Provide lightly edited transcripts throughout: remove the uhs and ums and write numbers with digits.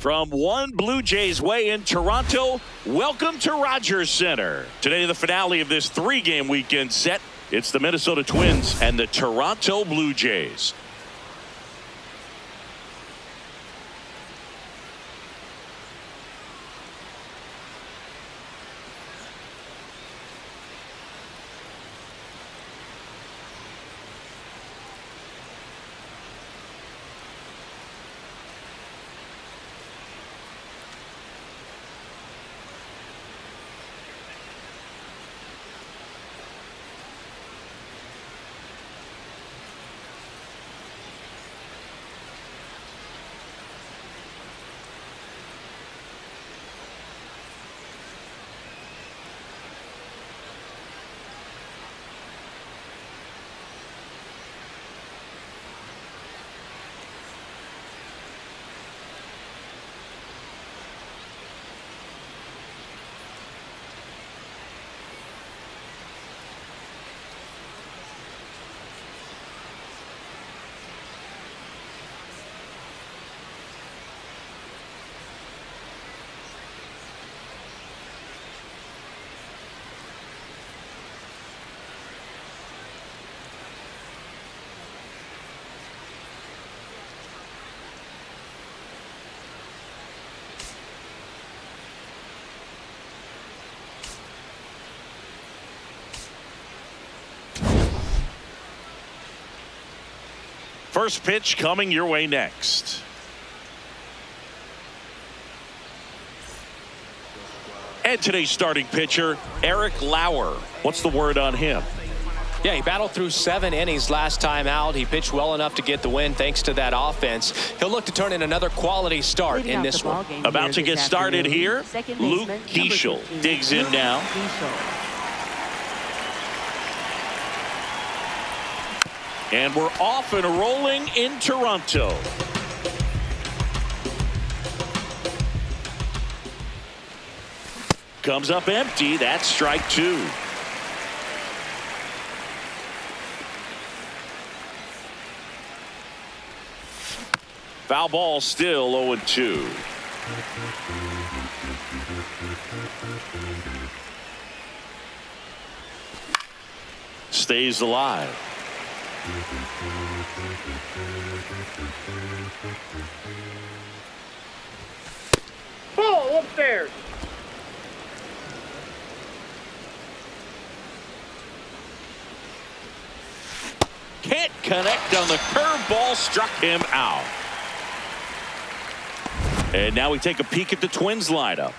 From one Blue Jays way in Toronto, welcome to Rogers Center. Today, the finale of this three-game weekend set. It's the Minnesota Twins and the Toronto Blue Jays. First pitch coming your way next. And today's starting pitcher, Eric Lauer. What's the word on him? Yeah, he battled through 7 innings last time out. He pitched well enough to get the win thanks to that offense. He'll look to turn in another quality start in this one. About to get started here, Luke Keeschel digs in now. And we're off and rolling in Toronto. Comes up empty. That's strike 2. Foul ball, still 0-2. Stays alive. Ball upstairs. Can't connect on the curveball, struck him out. And now we take a peek at the Twins lineup.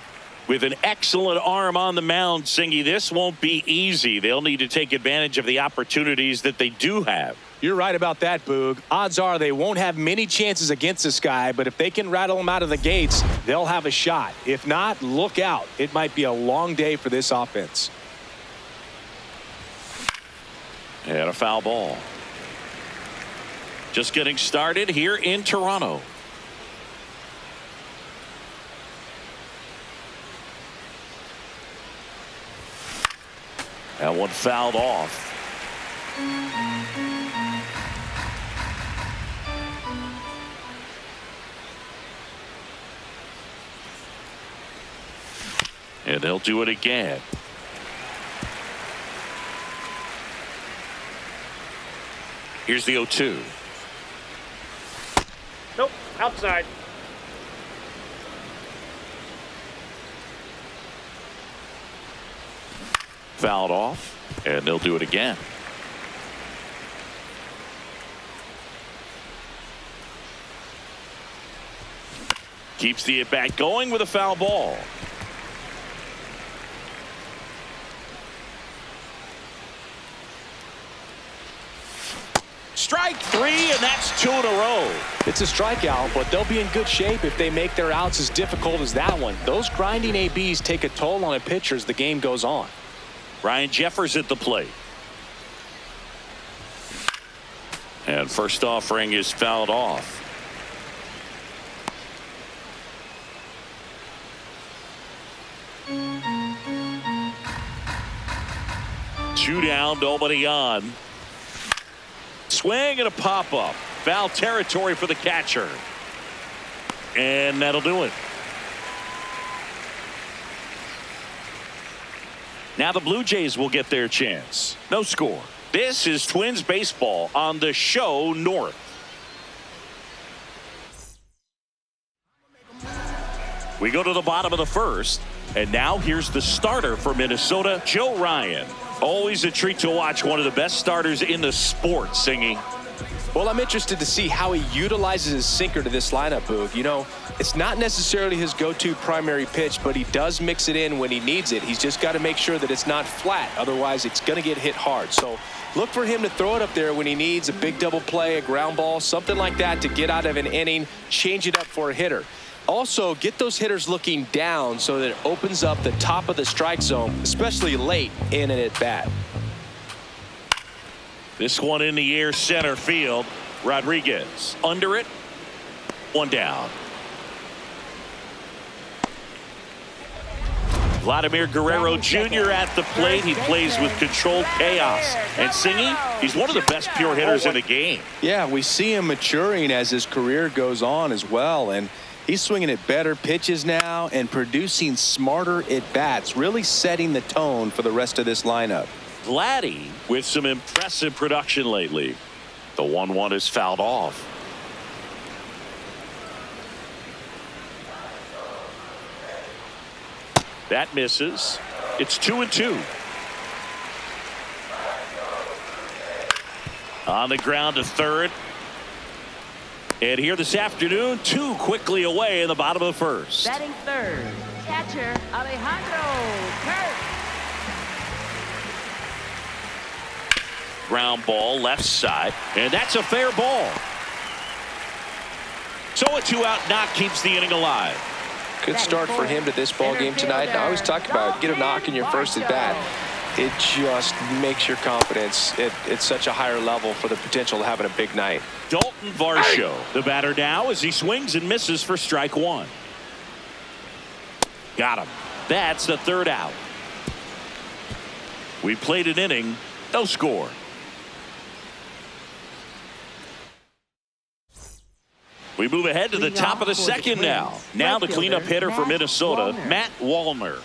With an excellent arm on the mound, Singy, this won't be easy. They'll need to take advantage of the opportunities that they do have. You're right about that, Boog. Odds are they won't have many chances against this guy, but if they can rattle him out of the gates, they'll have a shot. If not, look out. It might be a long day for this offense. And a foul ball. Just getting started here in Toronto. That one fouled off. And they'll do it again. Here's the 0-2. Nope, outside. Fouled off, and they'll do it again. Keeps the at-bat going with a foul ball. Strike 3, and that's 2 in a row. It's a strikeout, but they'll be in good shape if they make their outs as difficult as that one. Those grinding ABs take a toll on a pitcher as the game goes on. Ryan Jeffers at the plate. And first offering is fouled off. Two down, nobody on. Swing and a pop-up. Foul territory for the catcher. And that'll do it. Now the Blue Jays will get their chance. No score. This is Twins baseball on the show North. We go to the bottom of the first, and now here's the starter for Minnesota, Joe Ryan. Always a treat to watch one of the best starters in the sport, Singy. Well, I'm interested to see how he utilizes his sinker to this lineup, Boog. You know, it's not necessarily his go-to primary pitch, but he does mix it in when he needs it. He's just got to make sure that it's not flat. Otherwise, it's going to get hit hard. So look for him to throw it up there when he needs a big double play, a ground ball, something like that to get out of an inning, change it up for a hitter. Also, get those hitters looking down so that it opens up the top of the strike zone, especially late in an at-bat. This one in the air, center field. Rodriguez under it. One down. Vladimir Guerrero Jr. at the plate. He plays with controlled chaos. And Singy, he's one of the best pure hitters in the game. Yeah, we see him maturing as his career goes on as well. And he's swinging at better pitches now and producing smarter at-bats, really setting the tone for the rest of this lineup. Vladdy with some impressive production lately. The 1-1 is fouled off. That misses. It's 2-2. On the ground to third. And here this afternoon, 2 quickly away in the bottom of the first. Batting third, catcher Alejandro Kirk. Ground ball left side, and that's a fair ball. So a 2-out knock keeps the inning alive. Good start for him to this ball game tonight. And I always talk about get a knock in your first at bat. It just makes your confidence at such a higher level for the potential of having a big night. Dalton Varsho, the batter now as he swings and misses for strike 1. Got him. That's the 3rd out. We played an inning, no score. We move ahead to the top of the second now. Now the cleanup hitter for Minnesota, Matt Wallner.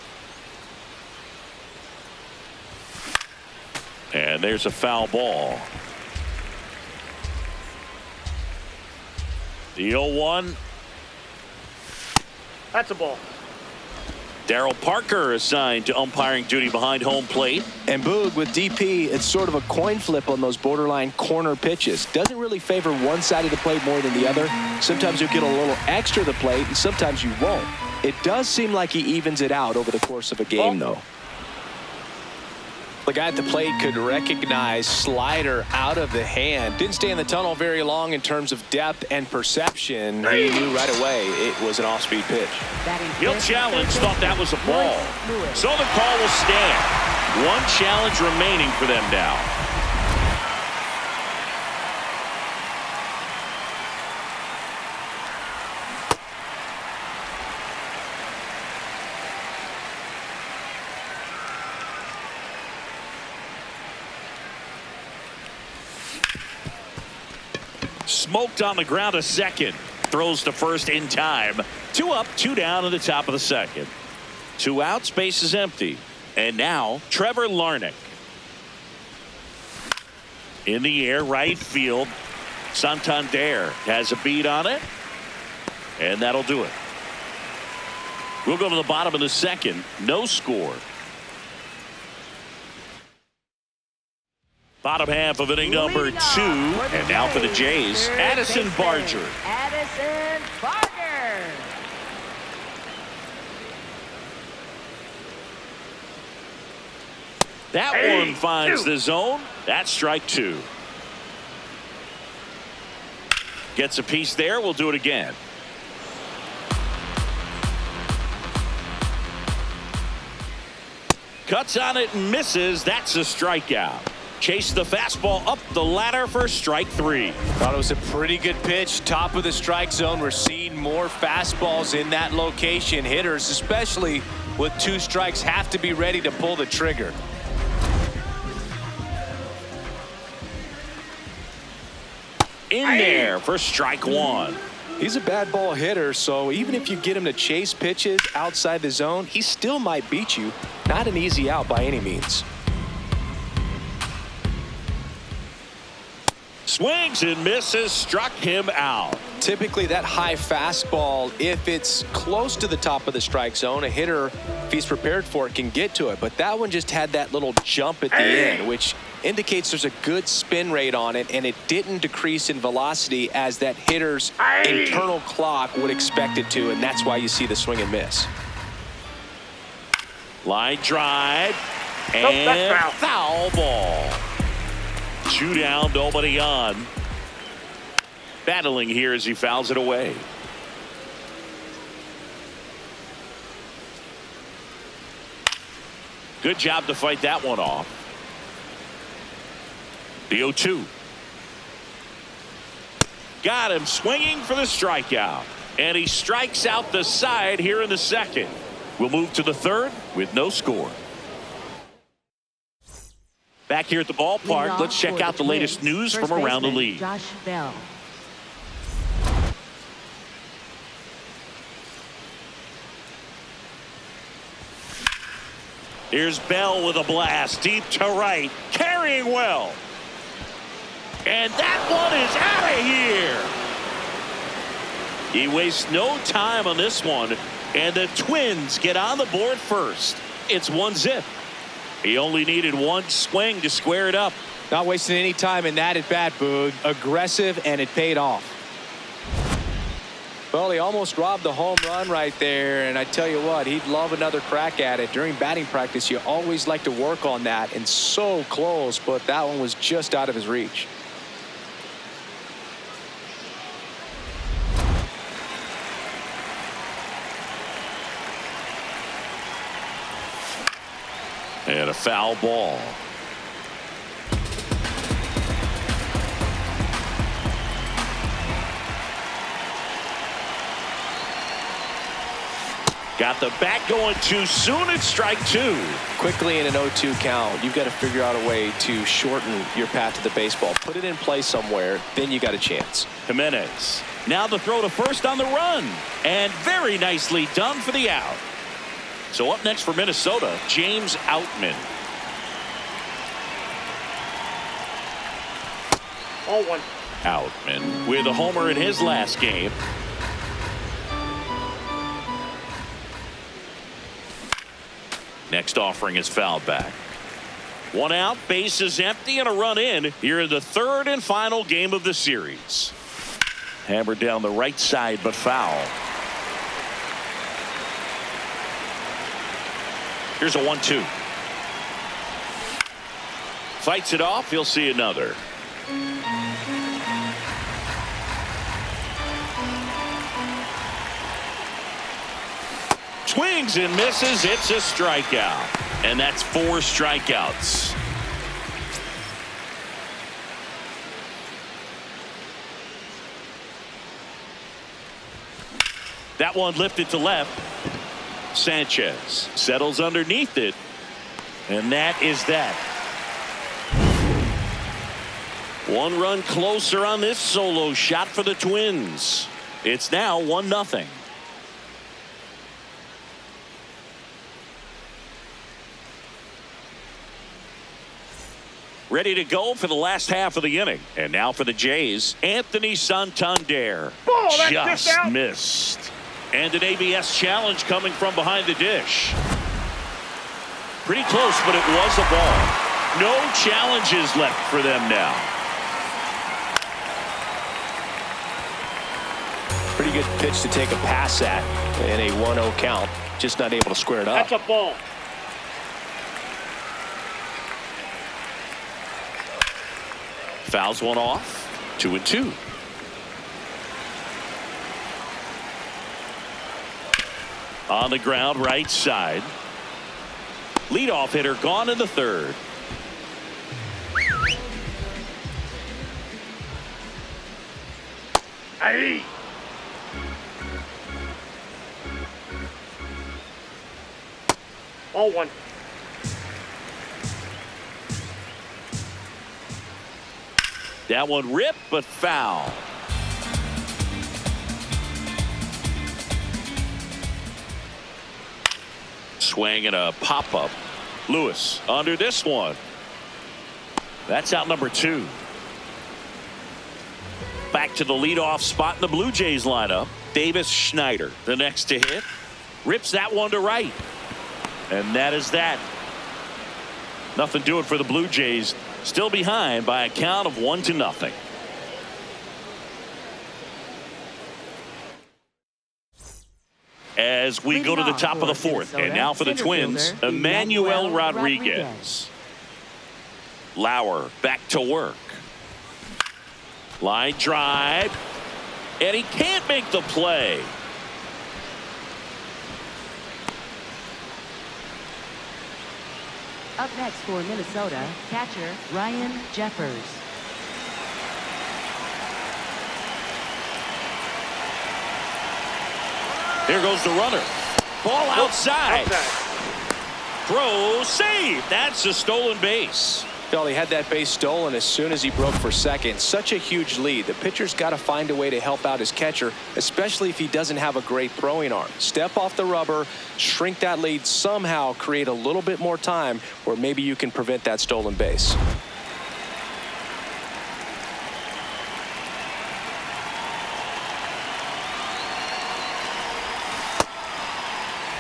And there's a foul ball. The 0-1. That's a ball. Darryl Parker assigned to umpiring duty behind home plate. And Boog, with DP, it's sort of a coin flip on those borderline corner pitches. Doesn't really favor one side of the plate more than the other. Sometimes you'll get a little extra to the plate, and sometimes you won't. It does seem like he evens it out over the course of a game, though. The guy at the plate could recognize slider out of the hand. Didn't stay in the tunnel very long in terms of depth and perception. He knew right away it was an off-speed pitch. He'll challenge, thought that was a ball. So the call will stand. One challenge remaining for them now. Smoked on the ground a second. Throws to first in time. 2 up, 2 down in the top of the second. 2 outs, base is empty. And now Trevor Larnach. In the air, right field. Santander has a beat on it. And that'll do it. We'll go to the bottom of the second. No score. Bottom half of inning number 2. And now for the Jays, Addison Barger. Addison Barger. That one finds the zone. That's strike 2. Gets a piece there. We'll do it again. Cuts on it and misses. That's a strikeout. Chase the fastball up the ladder for strike 3. Thought it was a pretty good pitch. Top of the strike zone. We're seeing more fastballs in that location. Hitters, especially with 2 strikes, have to be ready to pull the trigger. In there for strike 1. He's a bad ball hitter, so even if you get him to chase pitches outside the zone, he still might beat you. Not an easy out by any means. Swings and misses, struck him out. Typically that high fastball, if it's close to the top of the strike zone, a hitter, if he's prepared for it, can get to it. But that one just had that little jump at the end, which indicates there's a good spin rate on it, and it didn't decrease in velocity as that hitter's internal clock would expect it to, and that's why you see the swing and miss. Line drive and foul ball. 2 down, nobody on. Battling here as he fouls it away. Good job to fight that one off. The 0-2. Got him swinging for the strikeout. And he strikes out the side here in the second. We'll move to the third with no score. Back here at the ballpark, let's check out the latest news from around the league. Josh Bell. Here's Bell with a blast deep to right, carrying well. And that one is out of here. He wastes no time on this one, and the Twins get on the board first. It's 1-0. He only needed one swing to square it up. Not wasting any time in that at bat, Boog. Aggressive, and it paid off. Well, he almost robbed the home run right there, and I tell you what, he'd love another crack at it. During batting practice, you always like to work on that, and so close, but that one was just out of his reach. And a foul ball. Got the bat going too soon. It's strike 2. Quickly in an 0-2 count, you've got to figure out a way to shorten your path to the baseball. Put it in play somewhere, then you got a chance. Jimenez. Now the throw to first on the run. And very nicely done for the out. So up next for Minnesota, James Outman. 0-1. Outman with a homer in his last game. Next offering is fouled back. 1 out, bases empty, and a run in here in the third and final game of the series. Hammered down the right side, but foul. Here's a 1-2. Fights it off. He'll see another. Swings and misses. It's a strikeout. And that's 4 strikeouts. That one lifted to left. Sanchez settles underneath it, and that is that. 1 run closer on this solo shot for the Twins. It's now 1-0. Ready to go for the last half of the inning. And now for the Jays, Anthony Santander. Ball, that's just out. Missed. And an ABS challenge coming from behind the dish. Pretty close, but it was a ball. No challenges left for them now. Pretty good pitch to take a pass at in a 1-0 count. Just not able to square it up. That's a ball. Fouls one off. 2-2. On the ground, right side. Leadoff hitter gone in the third. Aye. All 1. That one ripped, but foul. Swing and a pop-up. Lewis under this one. That's out number 2. Back to the leadoff spot in the Blue Jays lineup. Davis Schneider, the next to hit. Rips that one to right. And that is that. Nothing doing for the Blue Jays. Still behind by a count of 1-0. As we go to the top of the 4th, and now for the Twins, Emmanuel Rodriguez. Lauer back to work. Line drive, and he can't make the play. Up next for Minnesota, catcher Ryan Jeffers. There goes the runner. Ball outside. Throw, save. That's a stolen base. Well, he had that base stolen as soon as he broke for second. Such a huge lead. The pitcher's got to find a way to help out his catcher, especially if he doesn't have a great throwing arm. Step off the rubber, shrink that lead, somehow create a little bit more time where maybe you can prevent that stolen base.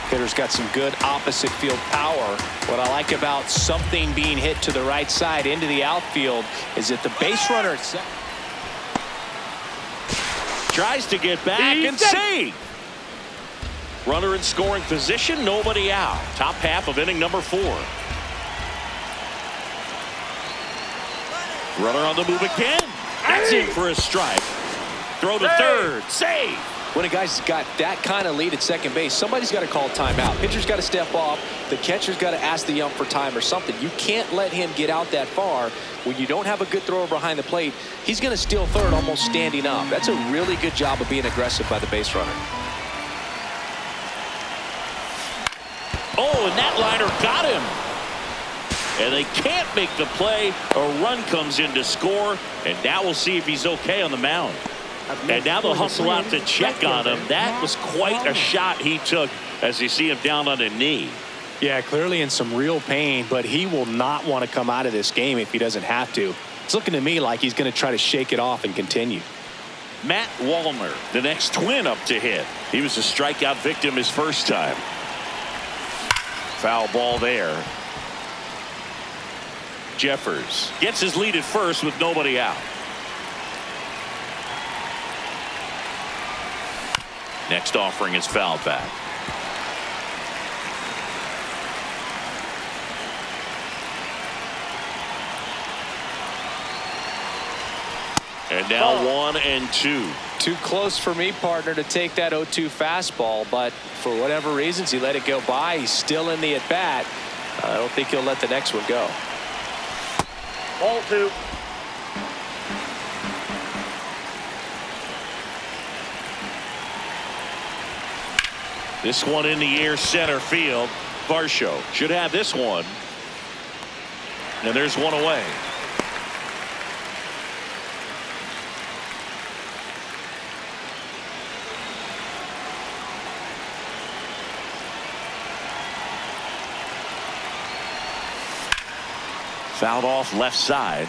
Hitter's got some good opposite field power. What I like about something being hit to the right side into the outfield is that the base runner tries to get back and save. Runner in scoring position, nobody out. Top half of inning number 4. Runner on the move again. That's in for a strike. Throw to third. Save. When a guy's got that kind of lead at second base, somebody's got to call timeout. Pitcher's got to step off. The catcher's got to ask the ump for time or something. You can't let him get out that far. When you don't have a good thrower behind the plate, he's going to steal third almost standing up. That's a really good job of being aggressive by the base runner. Oh, and that liner got him. And they can't make the play. A run comes in to score. And now we'll see if he's okay on the mound. And now they'll hustle out to check on him. That was quite a shot he took as you see him down on a knee. Yeah, clearly in some real pain, but he will not want to come out of this game if he doesn't have to. It's looking to me like he's going to try to shake it off and continue. Matt Wallner, the next Twin up to hit. He was a strikeout victim his first time. Foul ball there. Jeffers gets his lead at first with nobody out. Next offering is fouled back. And now 1-2. Too close for me, partner, to take that 0-2 fastball, but for whatever reasons he let it go by. He's still in the at bat. I don't think he'll let the next one go. Ball 2. This one in the air center field. Varsho should have this one. And there's one away. Fouled off left side.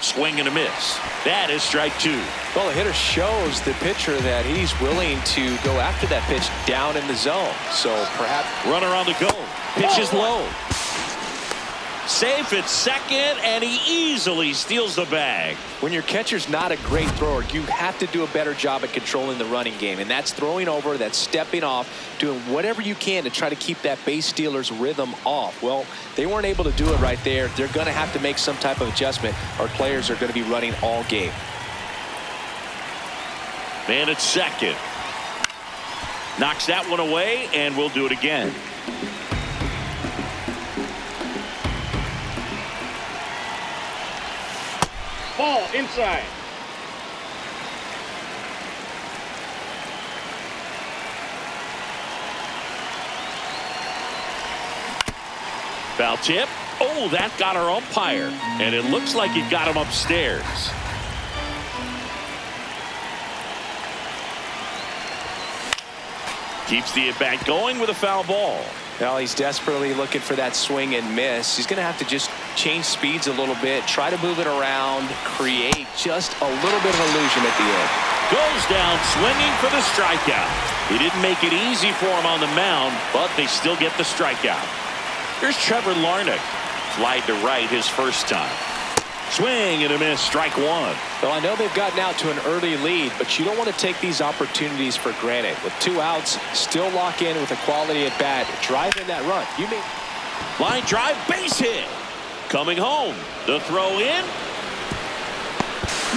Swing and a miss. That is strike 2. Well, the hitter shows the pitcher that he's willing to go after that pitch down in the zone. So perhaps runner on the go. Pitch is low. Safe at second, and he easily steals the bag. When your catcher's not a great thrower, you have to do a better job at controlling the running game. And that's throwing over, that's stepping off, doing whatever you can to try to keep that base stealer's rhythm off. Well, they weren't able to do it right there. They're going to have to make some type of adjustment. Our players are going to be running all game. Man at second. Knocks that one away, and we'll do it again. Ball inside. Foul tip. Oh, that got our umpire. And it looks like it got him upstairs. Keeps the at-bat going with a foul ball. Well, he's desperately looking for that swing and miss. He's going to have to just change speeds a little bit, try to move it around, create just a little bit of illusion at the end. Goes down swinging for the strikeout. He didn't make it easy for him on the mound, but they still get the strikeout. Here's Trevor Larnach. Slide to right his first time. Swing and a miss, strike one. Well, I know they've gotten out to an early lead, but you don't want to take these opportunities for granted. With 2 outs, still lock in with a quality at bat, drive in that run. You may line drive, base hit. Coming home, the throw in.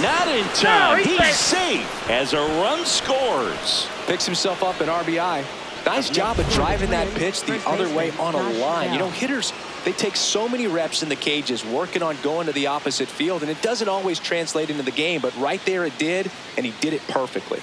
Not in time. He's safe as a run scores. Picks himself up an RBI. Nice job of driving that pitch the other way on a line. You know, hitters, they take so many reps in the cages working on going to the opposite field, and it doesn't always translate into the game, but right there it did, and he did it perfectly.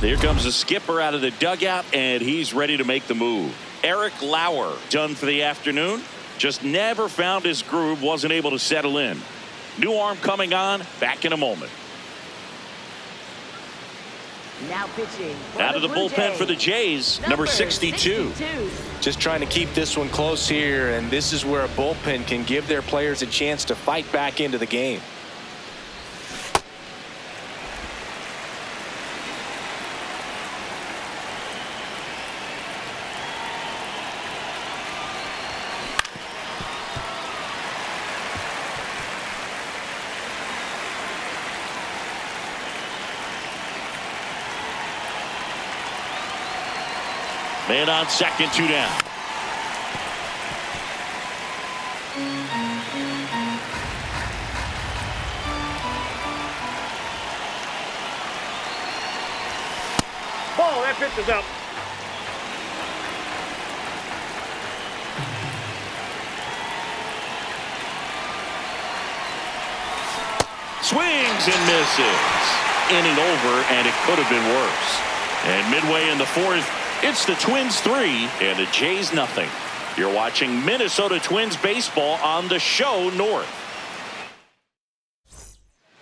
Here comes the skipper out of the dugout, and he's ready to make the move. Eric Lauer done for the afternoon. Just never found his groove, wasn't able to settle in. New arm coming on, back in a moment. Now pitching. Out of the bullpen for the Jays, number 62. Just trying to keep this one close here, and this is where a bullpen can give their players a chance to fight back into the game. Man on second, 2 down. Ball, that pitch is up. Swings and misses. Inning over, and it could have been worse. And midway in the fourth, it's the Twins 3 and the Jays nothing. You're watching Minnesota Twins baseball on the show North.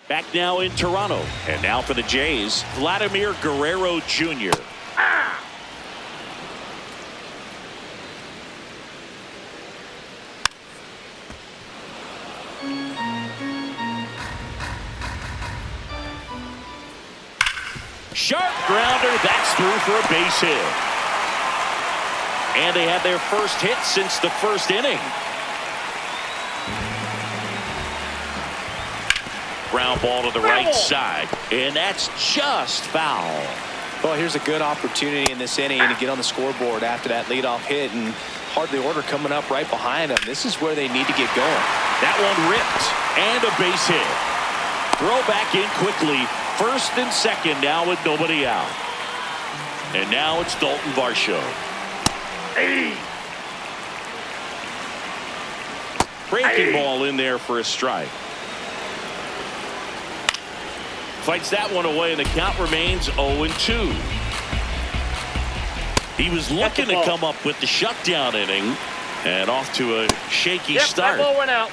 Back now in Toronto, and now for the Jays, Vladimir Guerrero Jr. Sharp grounder, that's through for a base hit. And they had their first hit since the first inning. Ground ball to the right side, and that's just foul. Well, here's a good opportunity in this inning to get on the scoreboard after that leadoff hit, and hardly order coming up right behind them. This is where they need to get going. That one ripped, and a base hit. Throw back in quickly. First and second now with nobody out. And now it's Dalton Varsho. Hey. Breaking ball in there for a strike. Fights that one away, and the count remains 0-2. He was looking to come up with the shutdown inning, and off to a shaky start. That ball went out.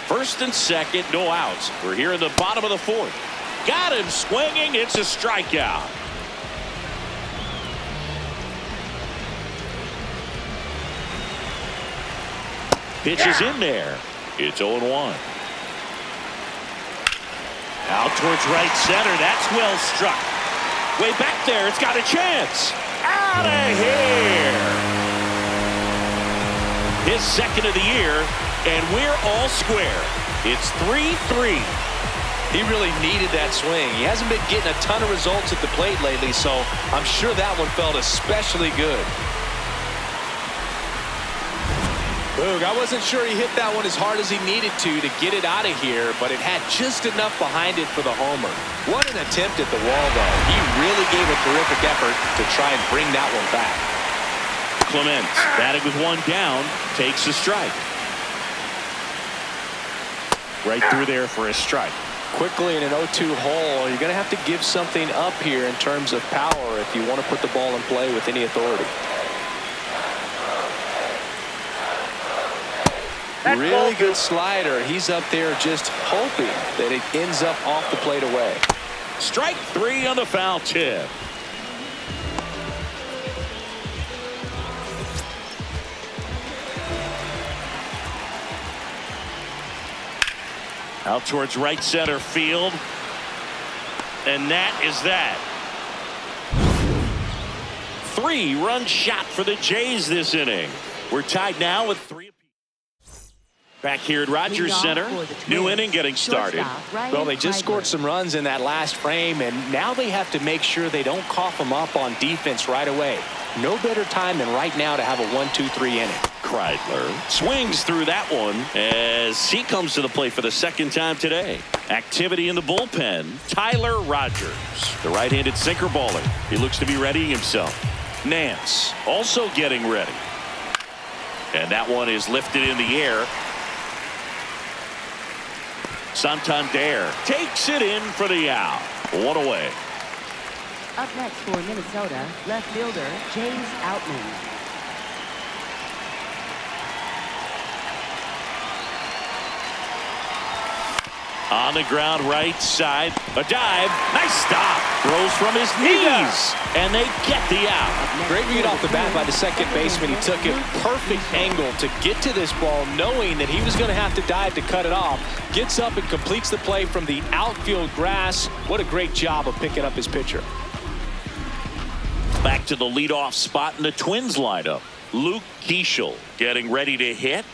First and second, no outs. We're here in the bottom of the fourth. Got him swinging. It's a strikeout. Pitch is in there. It's 0-1. Out towards right center. That's well struck. Way back there. It's got a chance. Out of here. His second of the year, and we're all square. It's 3-3. He really needed that swing. He hasn't been getting a ton of results at the plate lately, so I'm sure that one felt especially good. Boog, I wasn't sure he hit that one as hard as he needed to get it out of here, but it had just enough behind it for the homer. What an attempt at the wall, though. He really gave a terrific effort to try and bring that one back. Clements, batting with one down, takes a strike. Right through there for a strike. Quickly in an 0-2 hole, you're going to have to give something up here in terms of power if you want to put the ball in play with any authority. That's Really ball good two. slider. He's up there just hoping that it ends up off the plate away. Strike 3 on the foul tip. Out towards right center field. And that is that. 3-run shot for the Jays this inning. We're tied now with 3 apiece. Back here at Rogers Center. New inning getting started. Well, they just scored some runs in that last frame, and now they have to make sure they don't cough them up on defense right away. No better time than right now to have a 1-2-3 inning. Kreidler swings through that one as he comes to the plate for the second time today. Activity in the bullpen. Tyler Rogers, the right-handed sinker baller. He looks to be readying himself. Nance also getting ready. And that one is lifted in the air. Santander takes it in for the out. One away. Up next for Minnesota, left fielder James Outman. On the ground right side. A dive. Nice stop. Throws from his knees. And they get the out. Great read off the bat by the second baseman. He took it perfect angle to get to this ball, knowing that he was going to have to dive to cut it off. Gets up and completes the play from the outfield grass. What a great job of picking up his pitcher. Back to the leadoff spot in the Twins lineup. Luke Keeschel getting ready to hit.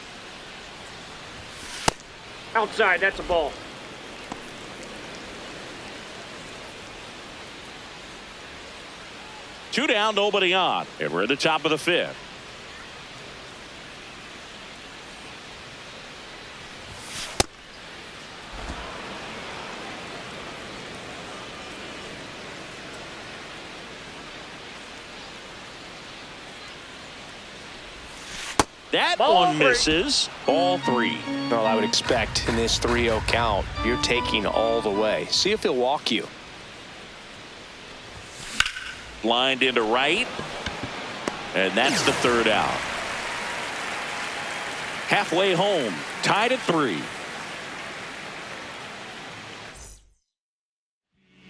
Outside, that's a ball. Two down, nobody on. And we're at the top of the 5th. That Ball one three. misses. Ball 3. Well, I would expect in this 3-0 count, you're taking all the way. See if he'll walk you. Lined into right. And that's the 3rd out. Halfway home. Tied at 3.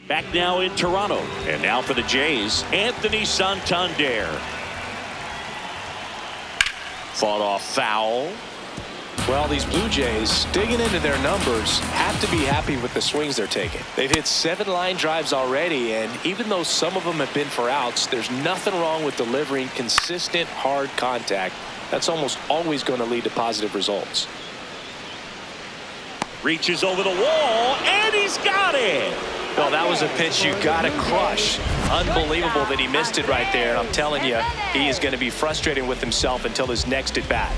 Back now in Toronto. And now for the Jays, Anthony Santander. Fought off foul. Well, these Blue Jays, digging into their numbers, have to be happy with the swings they're taking. They've hit 7 line drives already, and even though some of them have been for outs, there's nothing wrong with delivering consistent, hard contact. That's almost always going to lead to positive results. Reaches over the wall, and he's got it. Well, that was a pitch you got to crush. Unbelievable that he missed it right there. I'm telling you, he is going to be frustrated with himself until his next at bat.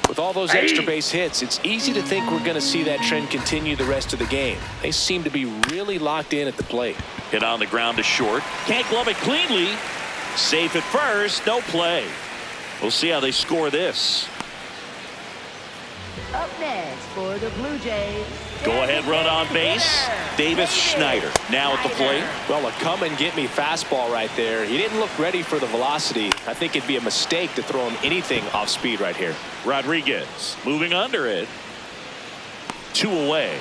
With all those extra base hits, it's easy to think we're going to see that trend continue the rest of the game. They seem to be really locked in at the plate. Hit on the ground to short. Can't glove it cleanly. Safe at first. No play. We'll see how they score this. Up next for the Blue Jays. Go ahead run on base. Davis Schneider now at the plate. Well, a come and get me fastball right there. He didn't look ready for the velocity. I think it'd be a mistake to throw him anything off speed right here. Rodriguez moving under it. 2 away.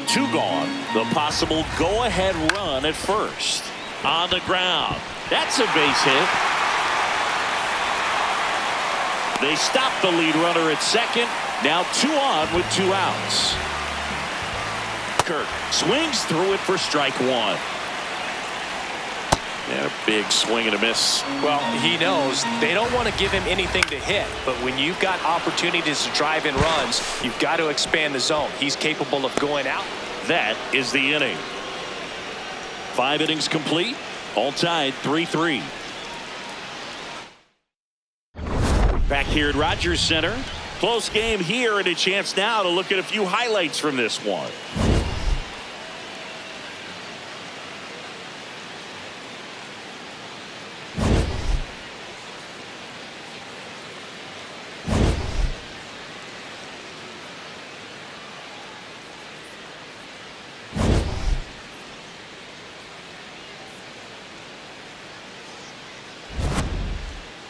Two gone. The possible go-ahead run at first. On the ground. That's a base hit. They stop the lead runner at second. Now 2 on with 2 outs. Kirk swings through it for strike 1. And a big swing and a miss. Well, he knows they don't want to give him anything to hit, but when you've got opportunities to drive in runs, you've got to expand the zone. He's capable of going out. That is the inning. 5 innings complete. All tied 3-3. Back here at Rogers Center. Close game here, and a chance now to look at a few highlights from this one.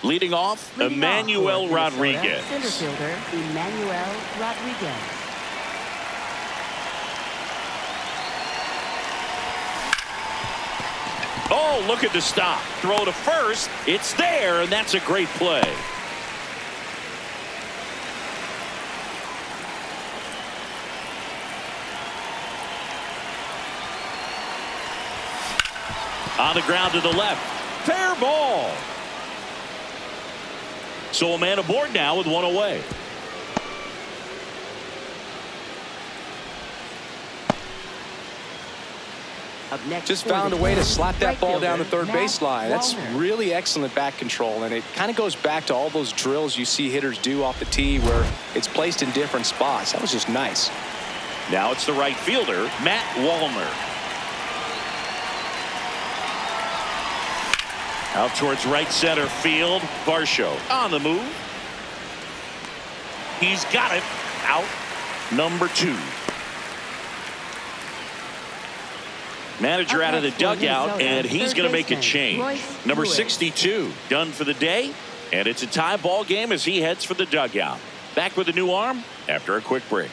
Leading off, Leading off Emmanuel for Minnesota, Rodriguez. Center fielder, Emmanuel Rodriguez. Oh, look at the stop. Throw to first. It's there, and that's a great play. On the ground to the left. Fair ball. So a man aboard now with one away. Up next Just for found the a way to Twins, slap that right ball down the fielder, third Matt baseline. That's Wallner. really excellent back control, and it kind of goes back to all those drills you see hitters do off the tee where it's placed in different spots. That was just nice. Now it's the right fielder, Matt Wallner. Out towards right center field. Varsho on the move. He's got it. Out. Number 2. Manager Up out of the next for dugout, Minnesota, and he's third going to make a baseman, change. Royce Number Lewis. 62 done for the day, and it's a tie ball game as he heads for the dugout. Back with a new arm after a quick break.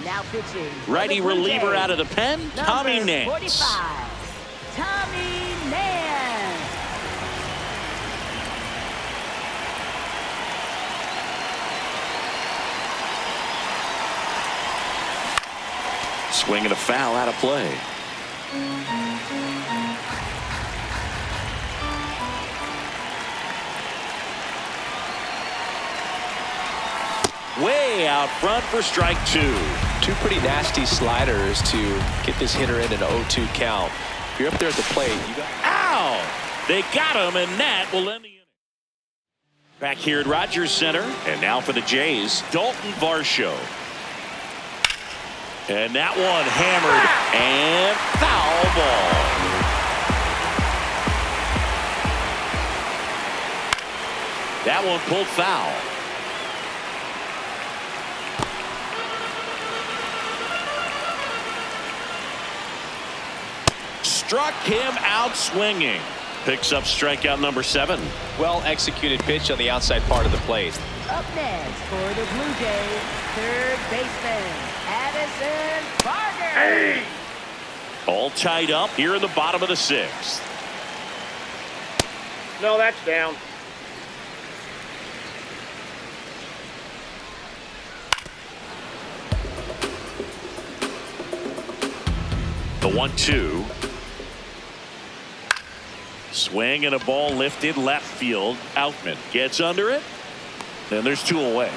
Now pitching. for Righty the Blue reliever Jays, out of the pen, Tommy number Nance. 45, Tommy Nance. Swinging a foul out of play. Way out front for strike 2. Two pretty nasty sliders to get this hitter in an 0-2 count. If you're up there at the plate, you got. Ow! They got him, and that will end the inning. Back here at Rogers Center, and now for the Jays, Dalton Varsho. And that one hammered and foul ball. That one pulled foul. Struck him out swinging. Picks up strikeout number 7. Well executed pitch on the outside part of the plate. Up next for the Blue Jays, third baseman, Addison Barger. All tied up here in the bottom of the 6th. No, that's down. The 1-2. Swing and a ball lifted left field. Outman gets under it. And there's 2 away.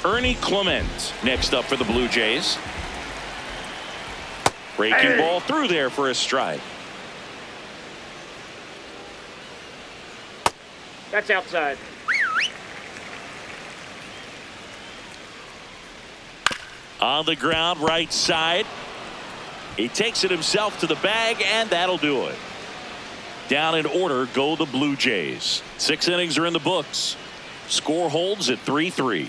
Ernie Clement next up for the Blue Jays. Breaking ball through there for a strike. That's outside. On the ground, right side. He takes it himself to the bag, and that'll do it. Down in order go the Blue Jays. 6 innings are in the books. Score holds at 3-3.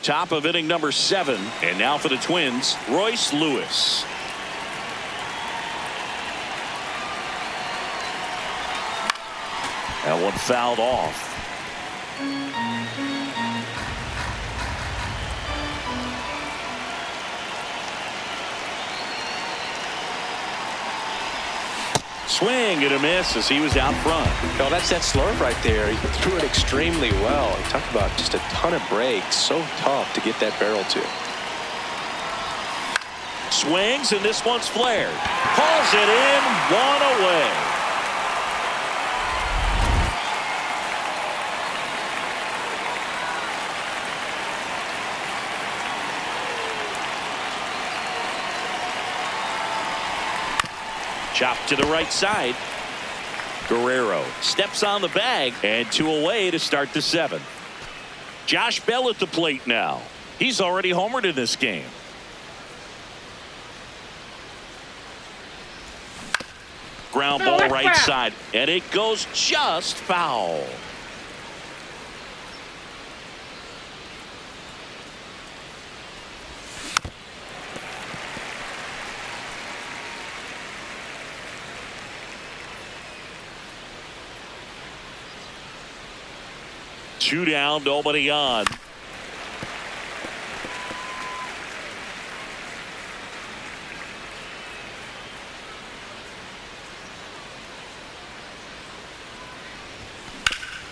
Top of inning number 7, and now for the Twins, Royce Lewis. That one fouled off. Swing and a miss as he was out front. Oh, that's that slurve right there. He threw it extremely well. He talked about just a ton of breaks. So tough to get that barrel to. Swings, and this one's flared. Pulls it in, 1 away. Chopped to the right side. Guerrero steps on the bag, and 2 away to start the 7th. Josh Bell at the plate now. He's already homered in this game. Ground ball right side, and it goes just foul. 2 down, nobody on.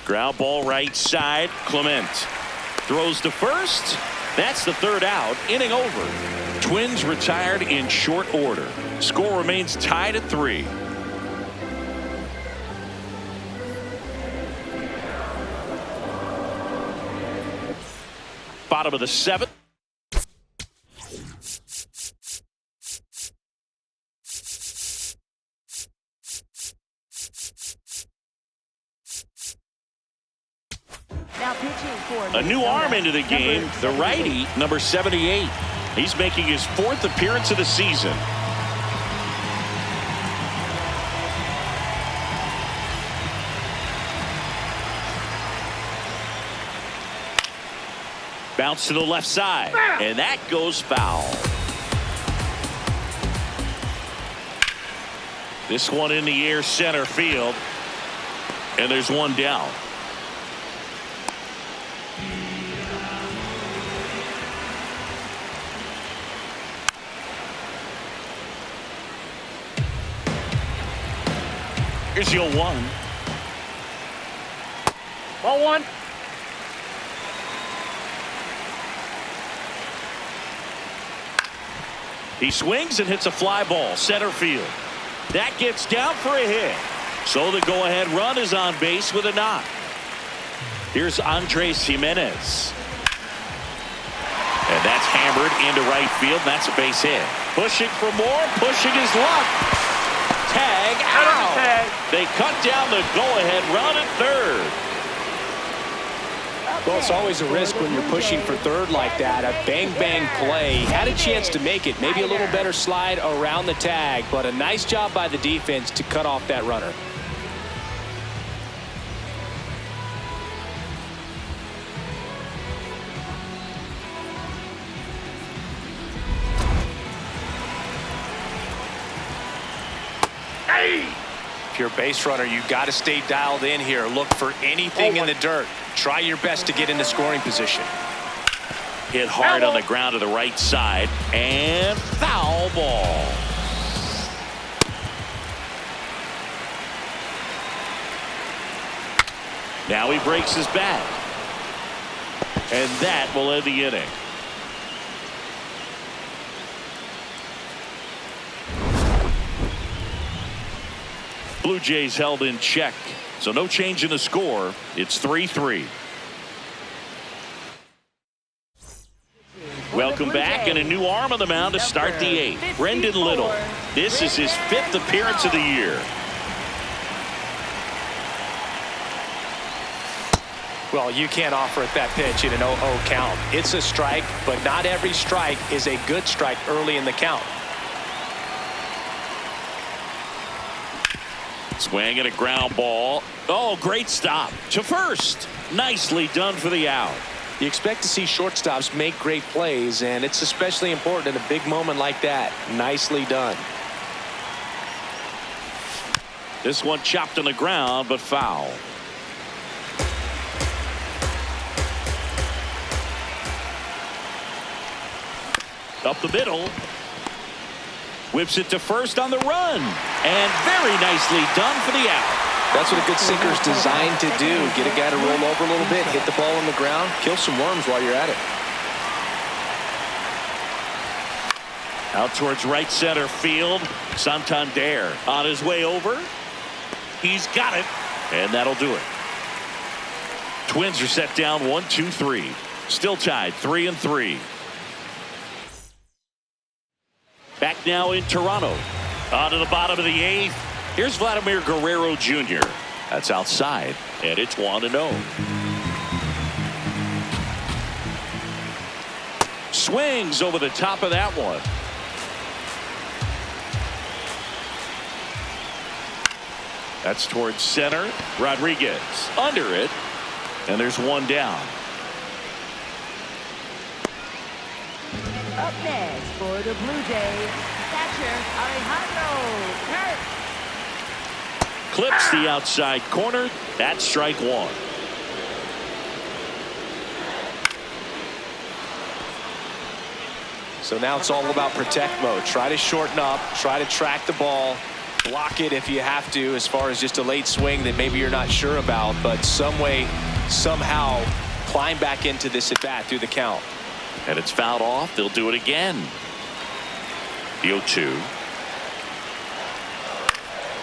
Ground ball right side. Clement throws to first. That's the 3rd out. Inning over. Twins retired in short order. Score remains tied at 3. Bottom of the 7th. Now pitching for A new arm into the game, the righty, number 78. He's making his 4th appearance of the season. Bounce to the left side, and that goes foul. This one in the air, center field, and there's one down. Here's your 1. Ball 1. He swings and hits a fly ball, center field. That gets down for a hit. So the go-ahead run is on base with a knock. Here's Andres Jimenez. And that's hammered into right field. That's a base hit. Pushing for more, pushing his luck. Tag out. They cut down the go-ahead run at 3rd. Well, it's always a risk when you're pushing for 3rd like that. A bang-bang play. Had a chance to make it. Maybe a little better slide around the tag, but a nice job by the defense to cut off that runner. If you're a base runner, you got to stay dialed in here. Look for anything in the dirt. Try your best to get into scoring position. Hit hard on the ground to the right side, and foul ball. Now he breaks his bat, and that will end the inning. Blue Jays held in check, so no change in the score. It's 3-3. Welcome back, and a new arm on the mound to start the 8th. Brendan Little. This is his 5th appearance of the year. Well, you can't offer it that pitch in an 0-0 count. It's a strike, but not every strike is a good strike early in the count. Swing and a ground ball. Oh, great stop to first. Nicely done for the out. You expect to see shortstops make great plays, and it's especially important in a big moment like that. Nicely done. This one chopped on the ground, but foul. Up the middle. Whips it to first on the run. And very nicely done for the out. That's what a good sinker is designed to do. Get a guy to roll over a little bit, hit the ball on the ground, kill some worms while you're at it. Out towards right center field. Santander on his way over. He's got it. And that'll do it. Twins are set down 1-2-3. Still tied 3-3. Back now in Toronto. On to the bottom of the 8th. Here's Vladimir Guerrero Jr. That's outside, and it's 1-0. Swings over the top of that one. That's towards center. Rodriguez under it, and there's one down. Up next for the Blue Jays, catcher Alejandro Kirk. Clips the outside corner. That's strike 1. So now it's all about protect mode. Try to shorten up, try to track the ball, block it if you have to, as far as just a late swing that maybe you're not sure about, but some way, somehow climb back into this at bat through the count. And it's fouled off. They'll do it again. The 0-2.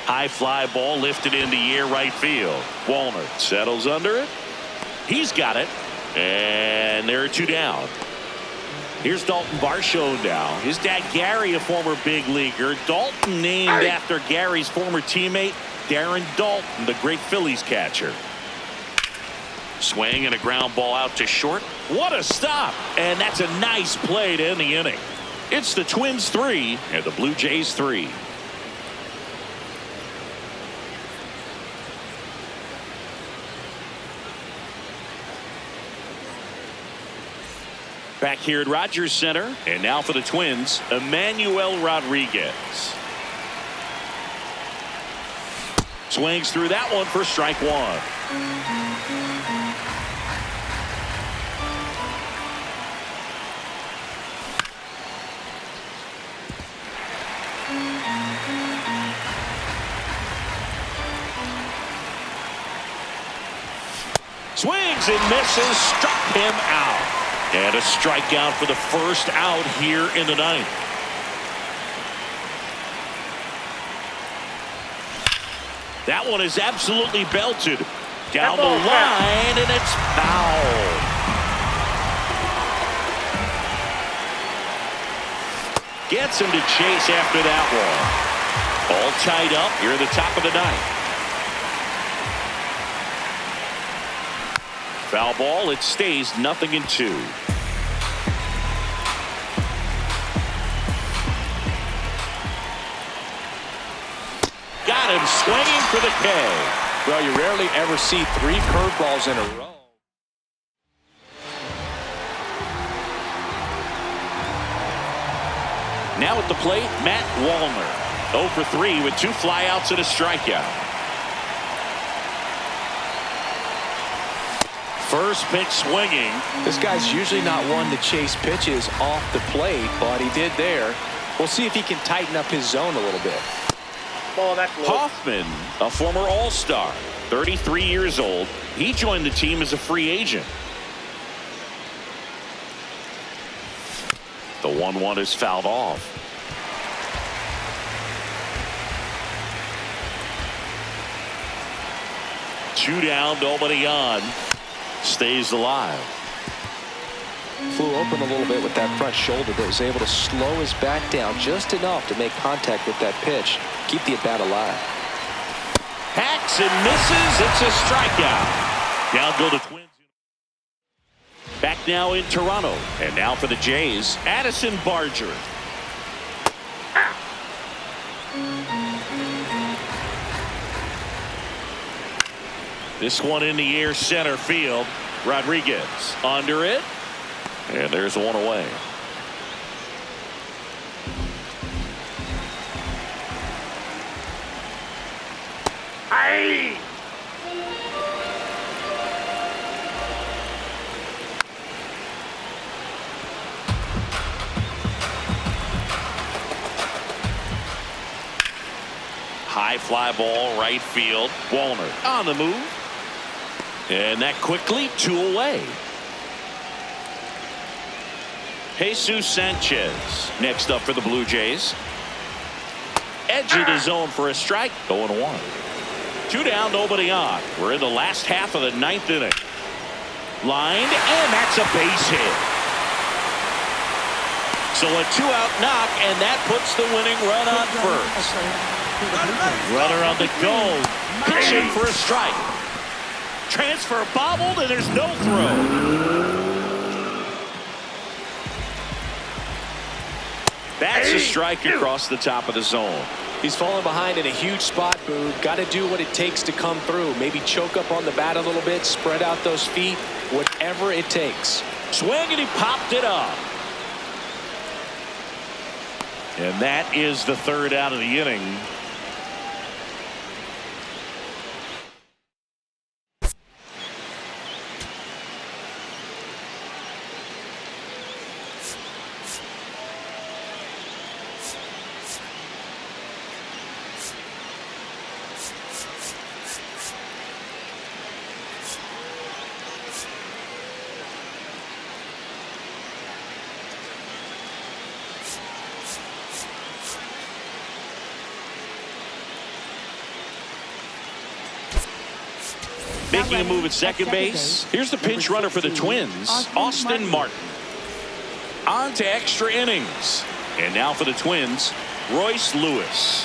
High fly ball lifted in the air right field. Walner settles under it. He's got it. And there are 2 down. Here's Dalton Varsho now. His dad Gary, a former big leaguer. Dalton named after Gary's former teammate Darren Dalton, the great Phillies catcher. Swing and a ground ball out to short. What a stop. And that's a nice play to end the inning. It's the Twins 3 and the Blue Jays 3. Back here at Rogers Center, and now for the Twins, Emmanuel Rodriguez. Swings through that one for strike 1. Swings and misses, struck him out. And a strikeout for the first out here in the 9th. That one is absolutely belted down the line, and it's foul. Gets him to chase after that one. All tied up here at the top of the 9th. Foul ball. It stays 0-2. Got him swinging for the K. Well, you rarely ever see 3 curveballs in a row. Now at the plate, Matt Wallner. 0 for 3 with 2 flyouts and a strikeout. First pitch swinging. This guy's usually not one to chase pitches off the plate, but he did there. We'll see if he can tighten up his zone a little bit. That's low. Hoffman, a former All-Star, 33 years old. He joined the team as a free agent. The 1-1 is fouled off. Two down, nobody on. Stays alive. Flew open a little bit with that front shoulder, but was able to slow his back down just enough to make contact with that pitch. Keep the at-bat alive. Hacks and misses. It's a strikeout. Down go the Twins. Back now in Toronto. And now for the Jays, Addison Barger. This one in the air center field. Rodriguez under it. And there's one away. Hey! High fly ball right field. Walner on the move. And that quickly 2 away. Jesus Sanchez next up for the Blue Jays. Edge of the zone for a strike. 0-1. 2 down, nobody on. We're in the last half of the 9th inning. Lined, and that's a base hit. So a 2-out knock, and that puts the winning run on first. Runner on the go. Pitching for a strike. Transfer bobbled, and there's no throw. That's a strike across the top of the zone. He's fallen behind in a huge spot, Boog. Got to do what it takes to come through. Maybe choke up on the bat a little bit, spread out those feet, whatever it takes. Swing, and he popped it up. And that is the 3rd out of the inning. Making a move at second base. Here's the pinch runner for the Twins, Austin Martin. On to extra innings. And now for the Twins, Royce Lewis.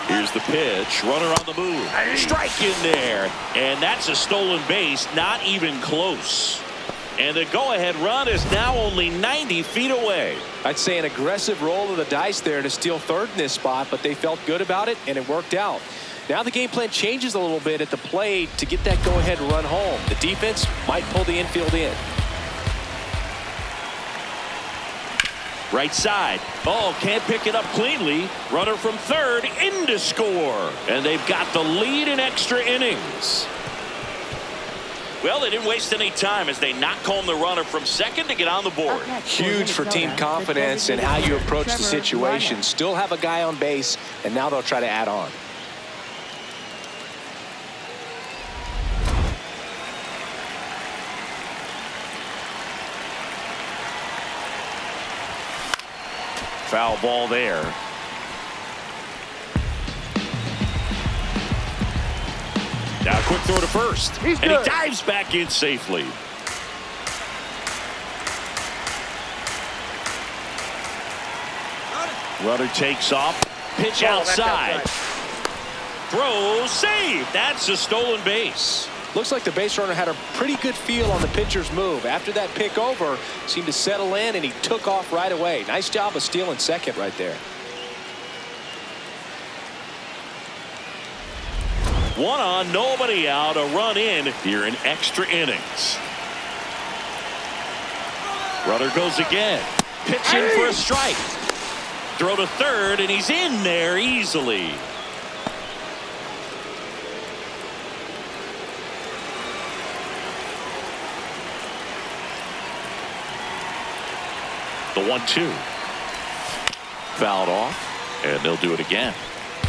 Here's the pitch. Runner on the move. Strike in there. And that's a stolen base. Not even close. And the go-ahead run is now only 90 feet away. I'd say an aggressive roll of the dice there to steal third in this spot, but they felt good about it, and it worked out. Now the game plan changes a little bit at the plate to get that go-ahead run home. The defense might pull the infield in. Right side. Oh, can't pick it up cleanly. Runner from third in to score. And they've got the lead in extra innings. Well, they didn't waste any time as they knock home the runner from second to get on the board. Huge for team confidence and how you approach the situation. Still have a guy on base, and now they'll try to add on. Foul ball there. Now a quick throw to first. And he dives back in safely. Runner takes off. Pitch outside. Throw, save. That's a stolen base. Looks like the base runner had a pretty good feel on the pitcher's move. After that pick over, seemed to settle in, and he took off right away. Nice job of stealing second right there. One on, nobody out, a run in here in extra innings. Runner goes again. Pitching for a strike. Throw to third, and he's in there easily. The 1-2. Fouled off, and they'll do it again.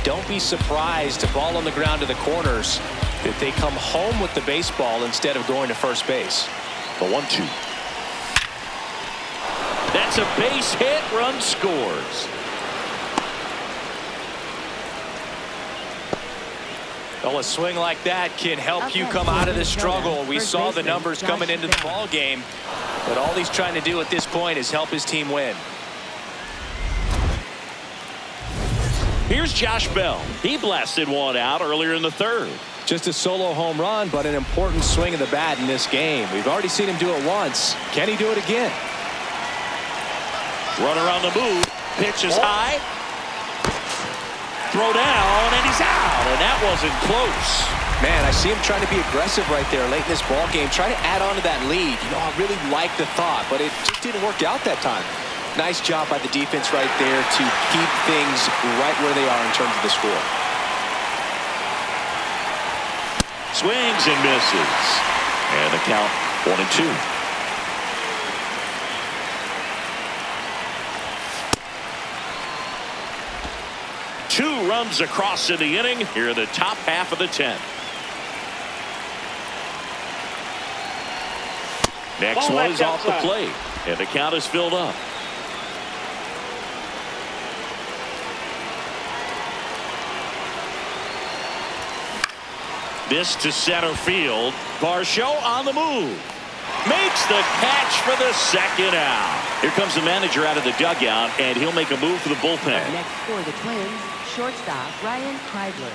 Don't be surprised, a ball on the ground to the corners, that they come home with the baseball instead of going to first base. The 1-2. That's a base hit. Run scores. Well, a swing like that can help you come out of the struggle. We saw the numbers coming into the ball game, but all he's trying to do at this point is help his team win. Here's Josh Bell. He blasted one out earlier in the third. Just a solo home run, but an important swing of the bat in this game. We've already seen him do it once. Can he do it again? Runner on the move. Pitch is high. Throw down, and he's out, and that wasn't close. Man, I see him trying to be aggressive right there late in this ball game, trying to add on to that lead. You know, I really like the thought, but it just didn't work out that time. Nice job by the defense right there to keep things right where they are in terms of the score. Swings and misses. And the count 1-2. Two runs across in the inning here in the top half of the 10th. Next one is off the plate, and the count is filled up. This to center field. Varsho on the move. Makes the catch for the second out. Here comes the manager out of the dugout, and he'll make a move for the bullpen. Next for the Twins, shortstop Ryan Kreidler.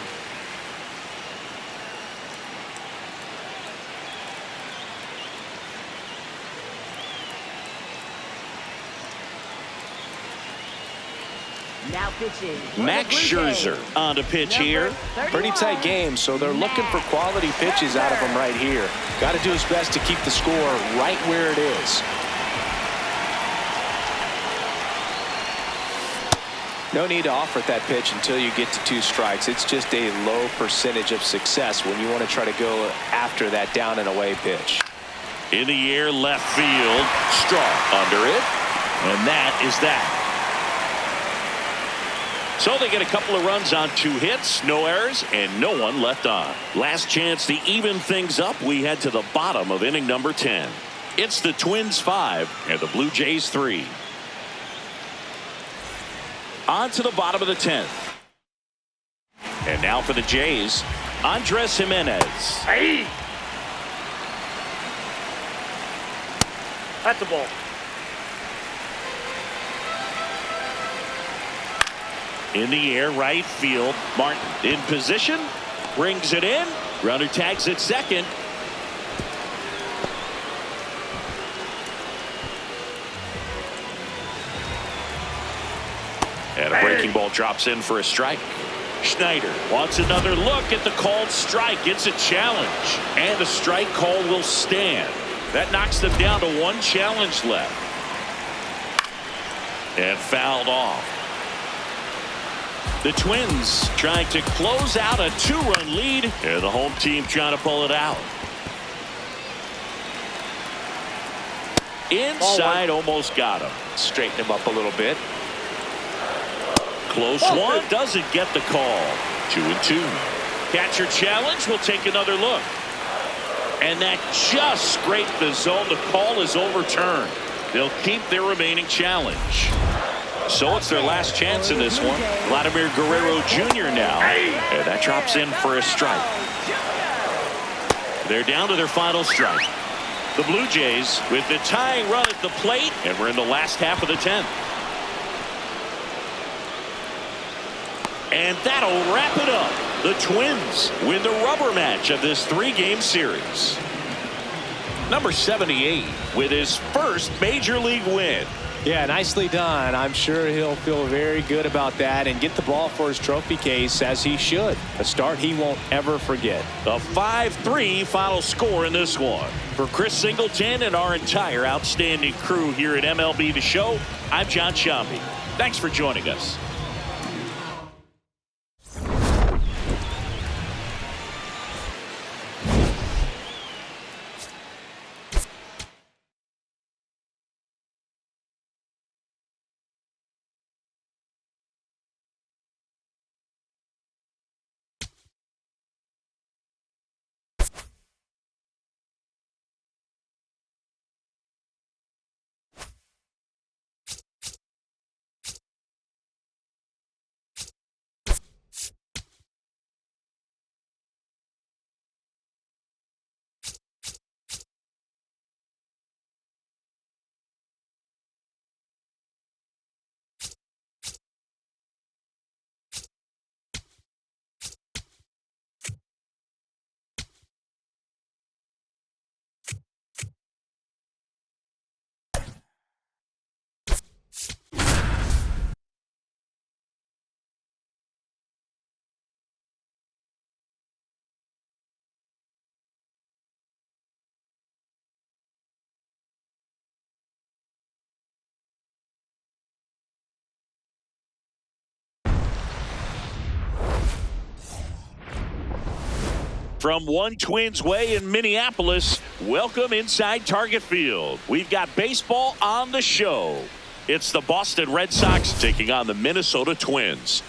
Now pitching. Max Scherzer on to pitch here. Pretty tight game, so they're looking for quality pitches out of him right here. Got to do his best to keep the score right where it is. No need to offer at that pitch until you get to 2 strikes. It's just a low percentage of success when you want to try to go after that down and away pitch. In the air, left field. Strong under it. And that is that. So they get a couple of runs on 2 hits, no errors, and no one left on. Last chance to even things up. We head to the bottom of inning number 10. It's the Twins 5 and the Blue Jays 3. On to the bottom of the 10th. And now for the Jays, Andres Jimenez. That's a ball. In the air, right field. Martin in position. Brings it in. Runner tags at second. And a breaking ball drops in for a strike. Schneider wants another look at the called strike. It's a challenge. And the strike call will stand. That knocks them down to one challenge left. And fouled off. The Twins trying to close out a 2-run lead. And the home team trying to pull it out. Inside, almost got him. Straighten him up a little bit. Close one, doesn't get the call. 2-2. Catcher challenge, will take another look. And that just scraped the zone. The call is overturned. They'll keep their remaining challenge. So it's their last chance in this one. Vladimir Guerrero Jr. now. And that drops in for a strike. They're down to their final strike. The Blue Jays with the tying run at the plate. And we're in the last half of the 10th. And that'll wrap it up. The Twins win the rubber match of this 3-game series. Number 78 with his first major league win. Yeah, nicely done. I'm sure he'll feel very good about that and get the ball for his trophy case, as he should. A start he won't ever forget. A 5-3 final score in this one. For Chris Singleton and our entire outstanding crew here at MLB The Show, I'm John Shambi. Thanks for joining us. From One Twins Way in Minneapolis, welcome inside Target Field. We've got baseball on the show. It's the Boston Red Sox taking on the Minnesota Twins.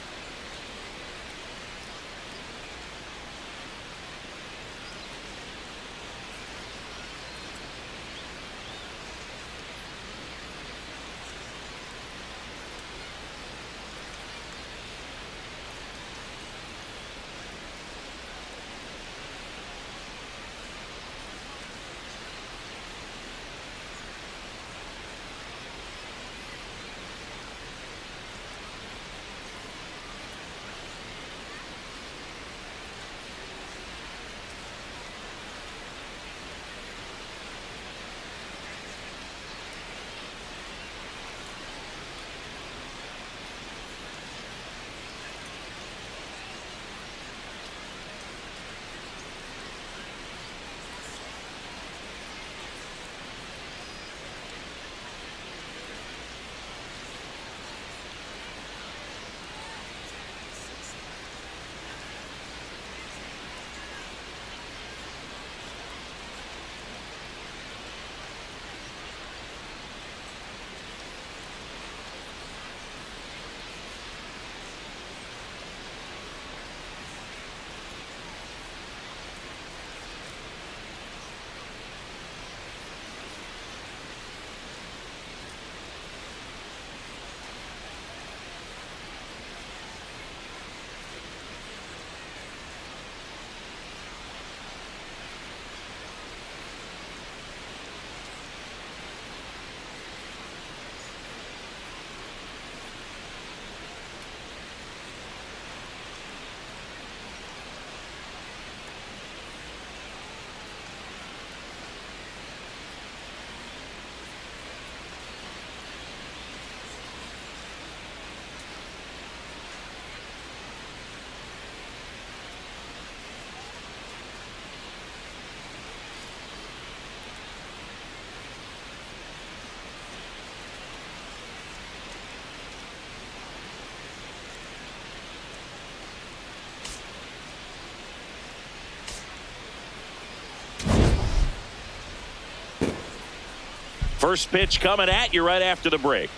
First pitch coming at you right after the break.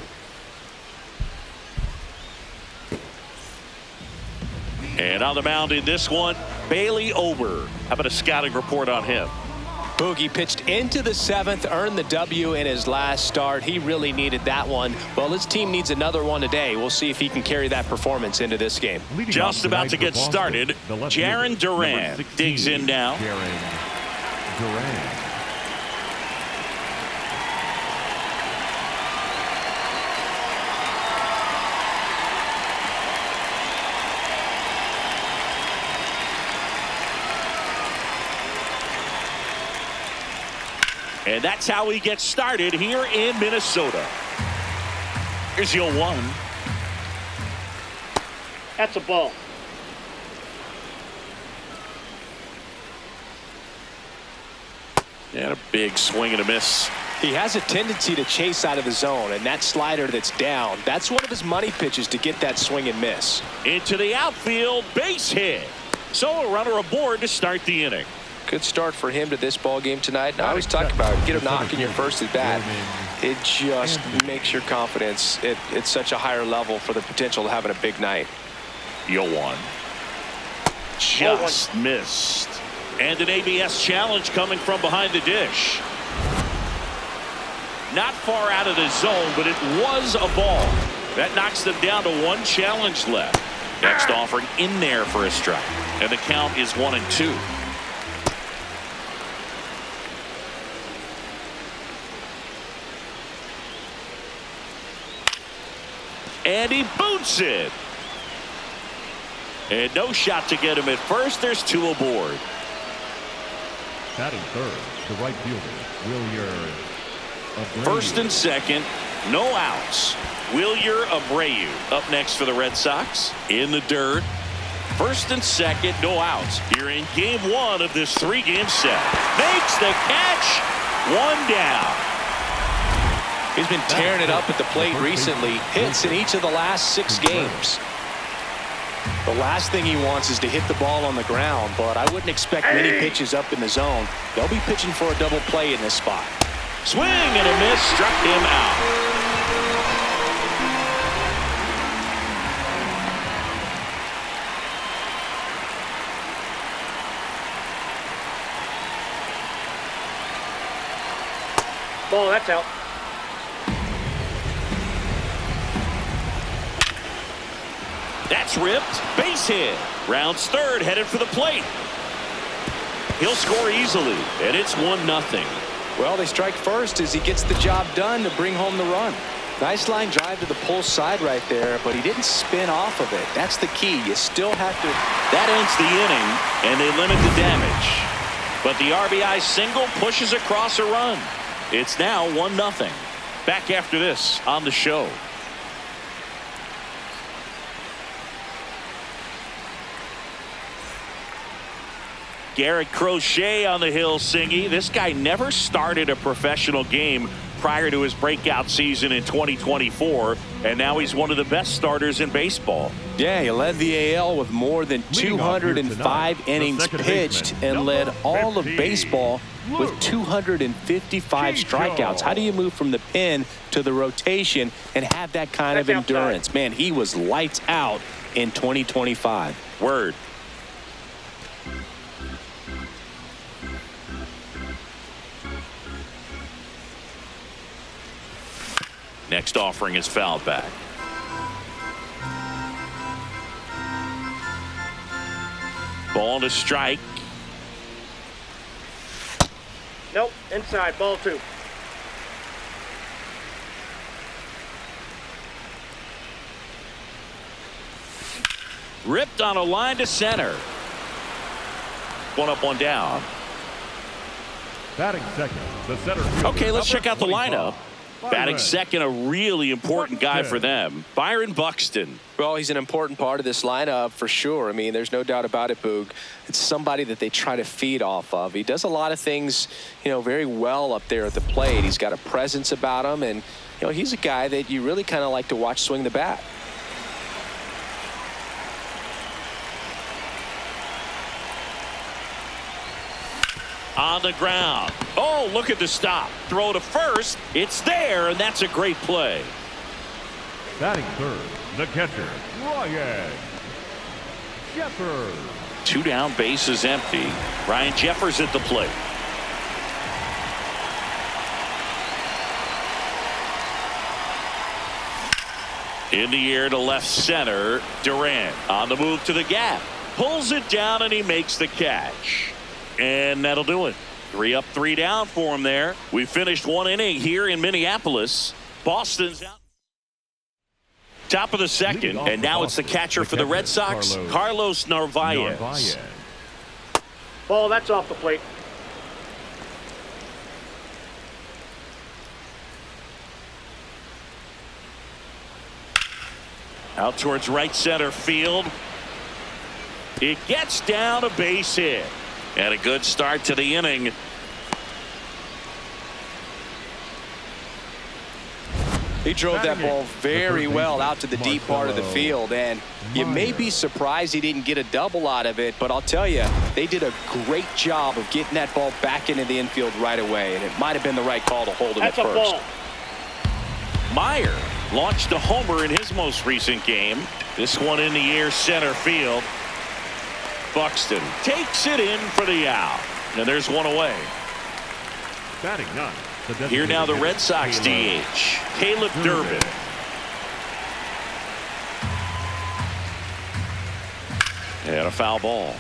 And on the mound in this one, Bailey Ober. How about a scouting report on him? Boogie pitched into the 7th, earned the W in his last start. He really needed that one. Well, his team needs another one today. We'll see if he can carry that performance into this game. Just about to get started. Jaron Duran digs in now. Jaron Duran. And that's how he gets started here in Minnesota. Here's your 1. That's a ball. And a big swing and a miss. He has a tendency to chase out of the zone, and that slider that's down, that's one of his money pitches to get that swing and miss. Into the outfield, base hit. So a runner aboard to start the inning. Good start for him to this ball game tonight. And I always talk about it. Get a knock in your first at bat. It just makes your confidence at such a higher level for the potential of having a big night. Yo 1. Just missed. And an ABS challenge coming from behind the dish. Not far out of the zone, but it was a ball. That knocks them down to 1 challenge left. Next offering in there for a strike. And the count is 1-2. And he boots it. And no shot to get him at first. There's 2 aboard. Batting third, the right fielder, Wilyer Abreu. First and second, no outs. Wilyer Abreu up next for the Red Sox. In the dirt. First and second, no outs. Here in game 1 of this 3-game set. Makes the catch. 1 down. He's been tearing it up at the plate recently. Hits in each of the last 6 games. The last thing he wants is to hit the ball on the ground, but I wouldn't expect many pitches up in the zone. They'll be pitching for a double play in this spot. Swing and a miss, struck him out. Ball, that's out. That's ripped. Base hit. Rounds third, headed for the plate. He'll score easily, and it's 1-0. Well, they strike first as he gets the job done to bring home the run. Nice line drive to the pull side right there, but he didn't spin off of it. That's the key. You still have to. That ends the inning, and they limit the damage. But the RBI single pushes across a run. It's now 1-0. Back after this on the show. Garrett Crochet on the hill singing. This guy never started a professional game prior to his breakout season in 2024, and now he's one of the best starters in baseball. Yeah, he led the AL with more than 205 innings pitched and led all of baseball with 255 strikeouts. How do you move from the pen to the rotation and have that kind of endurance? Man, he was lights out in 2025. Word. Next offering is fouled back. Ball to strike. Nope, inside, ball 2. Ripped on a line to center. 1 up, 1 down. Batting second, the center fielder. Okay, let's check out the lineup. Batting Byron. second, a really important guy for them. Byron Buxton. Well, he's an important part of this lineup for sure. I mean, there's no doubt about it, Boog. It's somebody that they try to feed off of. He does a lot of things, very well up there at the plate. He's got a presence about him, and, he's a guy that you really kind of like to watch swing the bat. On the ground. Oh, look at the stop. Throw to first. It's there, and that's a great play. Batting third, the catcher, Ryan Jeffers. 2 down, bases empty. Ryan Jeffers at the plate. In the air to left center. Durant on the move to the gap. Pulls it down, and he makes the catch. And that'll do it. 3 up, 3 down for him there. We finished 1 inning here in Minneapolis. Boston's out. Top of the second, and now it's the catcher for the Red Sox, Carlos Narvaez. Ball, that's off the plate. Out towards right center field. It gets down a base hit. And a good start to the inning. He drove that ball very well out to the deep part of the field, and you may be surprised he didn't get a double out of it, but I'll tell you, they did a great job of getting that ball back into the infield right away, and it might have been the right call to hold him at first. That's a ball. Meyer launched a homer in his most recent game. This one in the air center field. Buxton takes it in for the out. And there's one away. Batting ninth. Here now the Red Sox DH, Caleb Durbin. And a foul ball.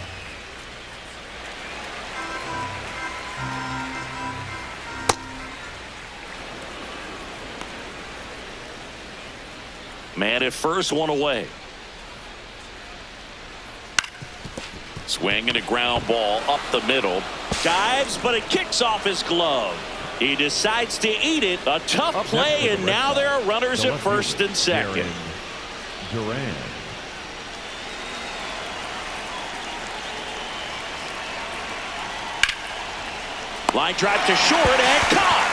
Man at first, one away. Swing and a ground ball up the middle. Dives, but it kicks off his glove. He decides to eat it. A tough play, and now there are runners at first and second. Durant. Line drive to short and caught.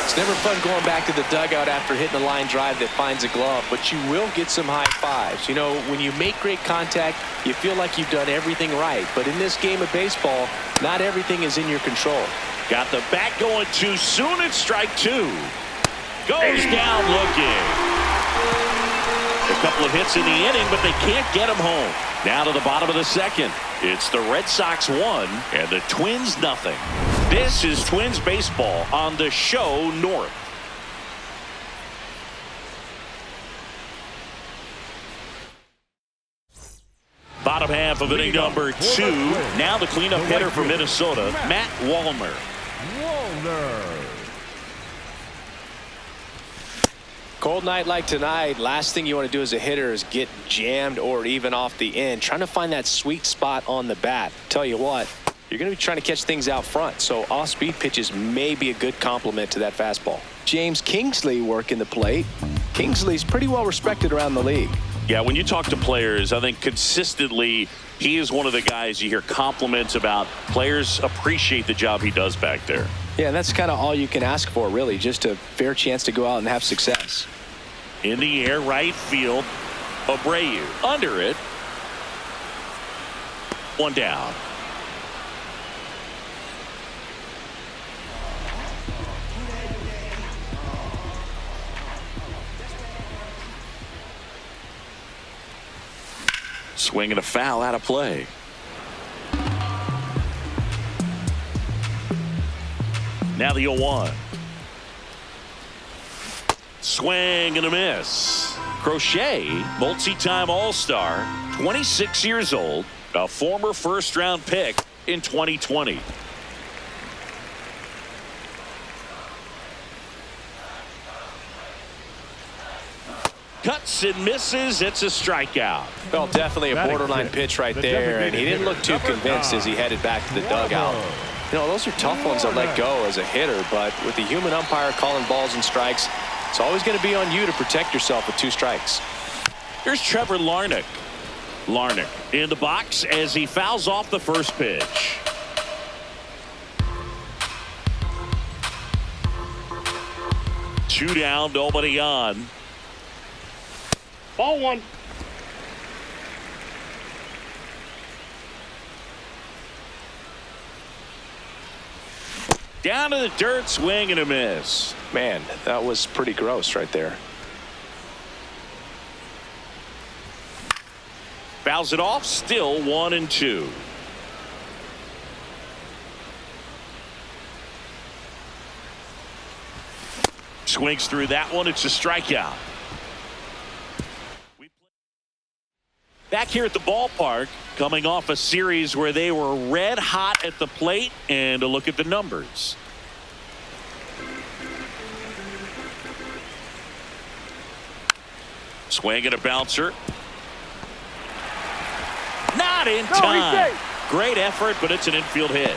It's never fun going back to the dugout after hitting a line drive that finds a glove, but you will get some high fives. You know, when you make great contact, you feel like you've done everything right. But in this game of baseball, not everything is in your control. Got the bat going too soon. It's strike 2. Goes down looking. A couple of hits in the inning, but they can't get him home. Now to the bottom of the second. It's the Red Sox 1 and the Twins nothing. This is Twins baseball on the show North. Bottom half of inning number 2. Now the cleanup hitter for Minnesota, Matt Wallner. Cold night like tonight, last thing you want to do as a hitter is get jammed or even off the end. Trying to find that sweet spot on the bat. Tell you what, you're going to be trying to catch things out front, so off-speed pitches may be a good complement to that fastball. James Kingsley working the plate. Kingsley's pretty well respected around the league. Yeah, when you talk to players, I think consistently he is one of the guys you hear compliments about. Players appreciate the job he does back there. Yeah, and that's kind of all you can ask for, really, just a fair chance to go out and have success. In the air, right field, Abreu under it. 1 down. Swing and a foul out of play. Now the 0-1. Swing and a miss. Crochet, multi-time All-Star, 26 years old, a former first-round pick in 2020. Cuts and misses. It's a strikeout. Well, definitely a borderline pitch right there, and he didn't look too convinced as he headed back to the dugout. You know, those are tough ones to let go as a hitter, but with the human umpire calling balls and strikes, it's always going to be on you to protect yourself with 2 strikes. Here's Trevor Larnach. Larnach in the box as he fouls off the first pitch. Two down, nobody on. Ball 1. Down to the dirt, swing and a miss. Man, that was pretty gross right there. Fouls it off, still 1-2. Swings through that one. It's a strikeout. Back here at the ballpark, coming off a series where they were red hot at the plate, and a look at the numbers. Swing and a bouncer. Not in time. Great effort, but it's an infield hit.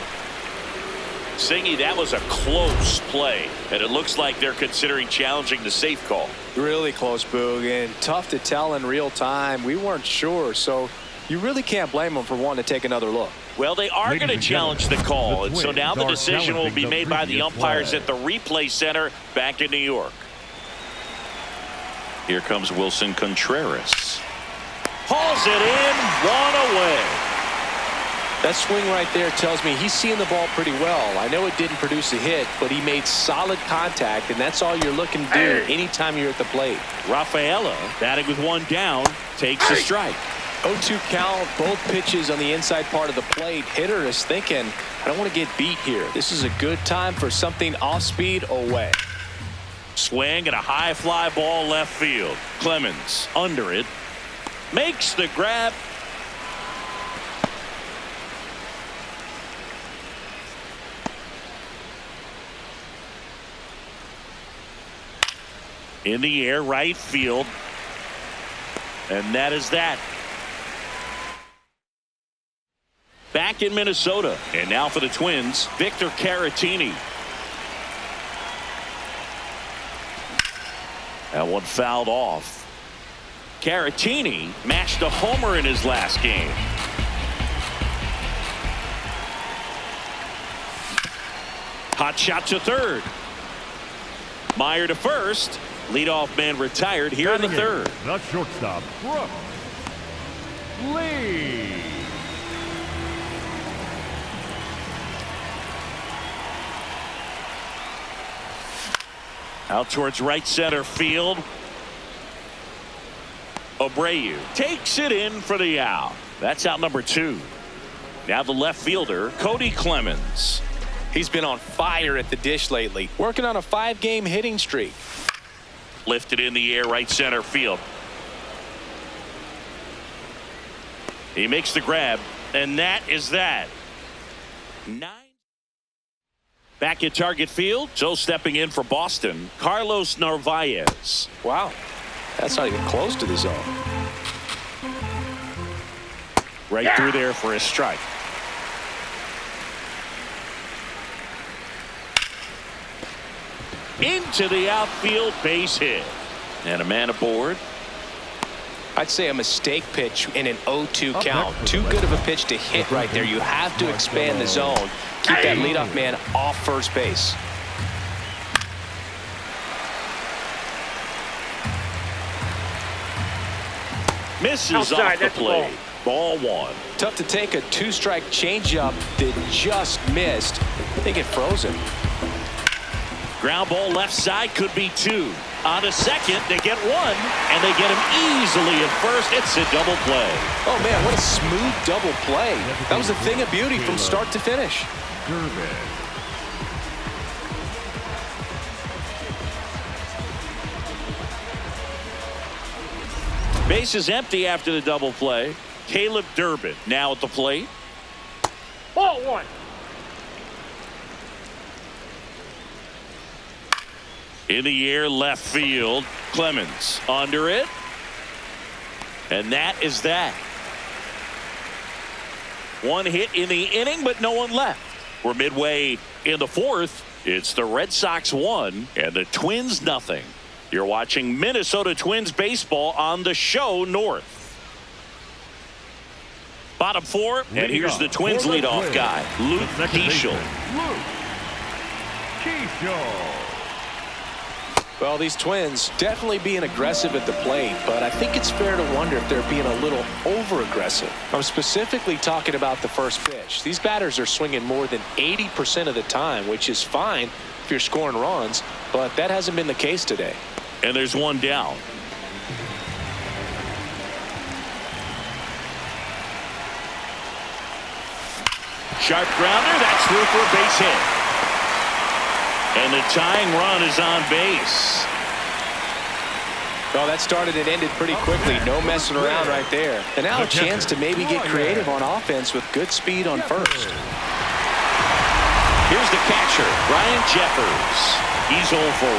Singy, that was a close play, and it looks like they're considering challenging the safe call. Really close, Boog, and tough to tell in real time. We weren't sure, so you really can't blame them for wanting to take another look. Well, they are going to challenge the call, and so now the decision will be made by the umpires at the replay center back in New York. Here comes Wilson Contreras. Hauls it in, one away. That swing right there tells me he's seeing the ball pretty well. I know it didn't produce a hit, but he made solid contact, and that's all you're looking to do anytime you're at the plate. Rafaela, batting with one down, takes a strike. 0-2 count, both pitches on the inside part of the plate. Hitter is thinking, I don't want to get beat here. This is a good time for something off speed away. Swing and a high fly ball left field. Clemens under it. Makes the grab. In the air, right field. And that is that. Back in Minnesota. And now for the Twins, Victor Caratini. That one fouled off. Caratini matched a homer in his last game. Hot shot to third. Meyer to first. Leadoff man retired here in the third. The shortstop, Brooks Lee. Out towards right center field. Abreu takes it in for the out. That's out number 2. Now the left fielder, Cody Clemens. He's been on fire at the dish lately, working on a 5-game hitting streak. Lifted in the air, right center field. He makes the grab, and that is that. 9. Back at Target Field, so stepping in for Boston, Carlos Narvaez. Wow, that's not even close to the zone. Right through there for a strike. Into the outfield, base hit. And a man aboard. I'd say a mistake pitch in an 0-2 count. Too good of a pitch to hit right there. You have to expand the zone. Keep that leadoff man off first base. Misses Outside, off the that's a plate. Ball 1. Tough to take a 2-strike changeup that just missed. I think it froze him. Ground ball left side, could be 2. On to second, they get 1, and they get him easily at first. It's a double play. Oh, man, what a smooth double play. That was a thing of beauty from start to finish. Base is empty after the double play. Caleb Durbin now at the plate. Ball 1. In the air, left field. Clemens under it. And that is that. 1 hit in the inning, but no one left. We're midway in the 4th. It's the Red Sox 1 and the Twins nothing. You're watching Minnesota Twins baseball on the show North. Bottom 4, and here's the Twins leadoff guy, Luke Keeschel. Well, these Twins definitely being aggressive at the plate, but I think it's fair to wonder if they're being a little over-aggressive. I'm specifically talking about the first pitch. These batters are swinging more than 80% of the time, which is fine if you're scoring runs, but that hasn't been the case today. And there's one down. Sharp grounder, that's through for a base hit. And the tying run is on base. Well, that started and ended pretty quickly. No messing around right there. And now a chance to maybe get creative on offense with good speed on first. Here's the catcher, Ryan Jeffers. He's 0 for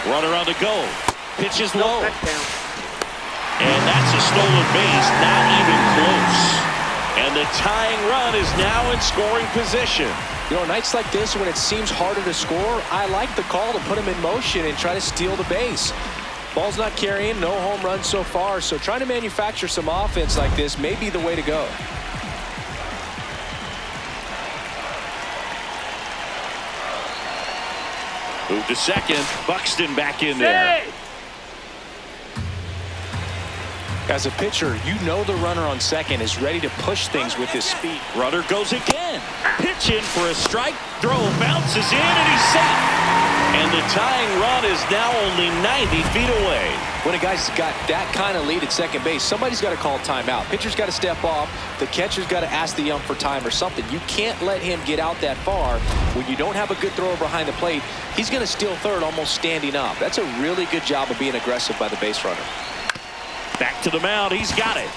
1. Runner on the go. Pitches low. And that's a stolen base, not even close. And the tying run is now in scoring position. You know, nights like this when it seems harder to score, I like the call to put him in motion and try to steal the base. Ball's not carrying, no home runs so far, so trying to manufacture some offense like this may be the way to go. Move to second. Buxton back in there. As a pitcher, you know the runner on second is ready to push things with his speed. Runner goes again. Pitch in for a strike. Throw bounces in, and he's safe. And the tying run is now only 90 feet away. When a guy's got that kind of lead at second base, somebody's got to call timeout. Pitcher's got to step off. The catcher's got to ask the ump for time or something. You can't let him get out that far. When you don't have a good thrower behind the plate, he's going to steal third almost standing up. That's a really good job of being aggressive by the base runner. Back to the mound. He's got it.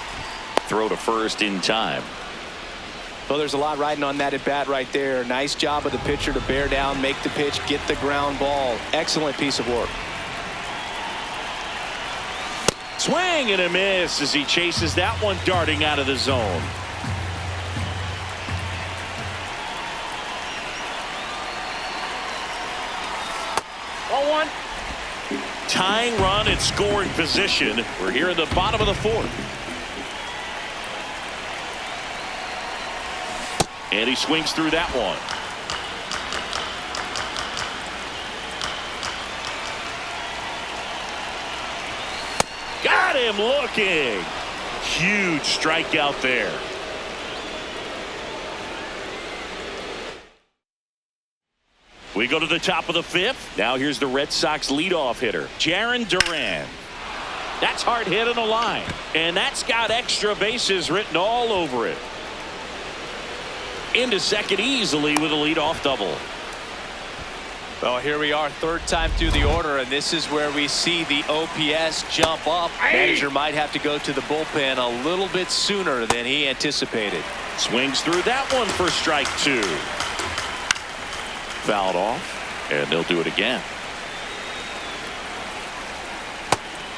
Throw to first in time. Well, there's a lot riding on that at bat right there. Nice job of the pitcher to bear down, make the pitch, get the ground ball. Excellent piece of work. Swing and a miss as he chases that one darting out of the zone. Ball 1. Tying run in scoring position. We're here in the bottom of the 4th. And he swings through that one. Got him looking. Huge strikeout there. We go to the top of the 5th. Now here's the Red Sox leadoff hitter, Jarren Duran. That's hard hit on the line. And that's got extra bases written all over it. Into second easily with a leadoff double. Well, here we are, third time through the order, and this is where we see the OPS jump up. Manager might have to go to the bullpen a little bit sooner than he anticipated. Swings through that one for strike 2. Fouled off, and they'll do it again.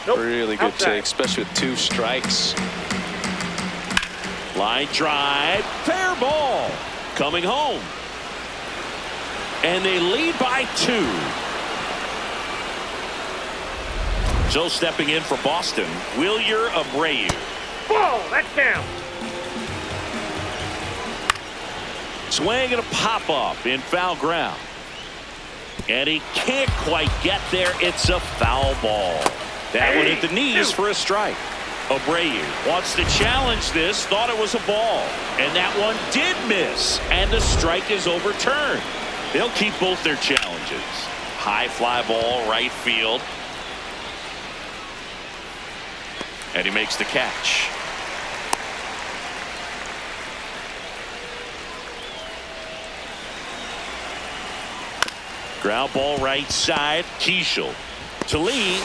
Nope. Really good Outside. take, especially with 2 strikes. Line drive, fair ball. Coming home. And they lead by 2. So stepping in for Boston, Wilyer Abreu. Ball, that's down. Swing and a pop-up in foul ground. And he can't quite get there. It's a foul ball. That one hit the knees for a strike. Abreu wants to challenge this, thought it was a ball. And that one did miss. And the strike is overturned. They'll keep both their challenges. High fly ball, right field. And he makes the catch. Ground ball right side. Keishel to Lee.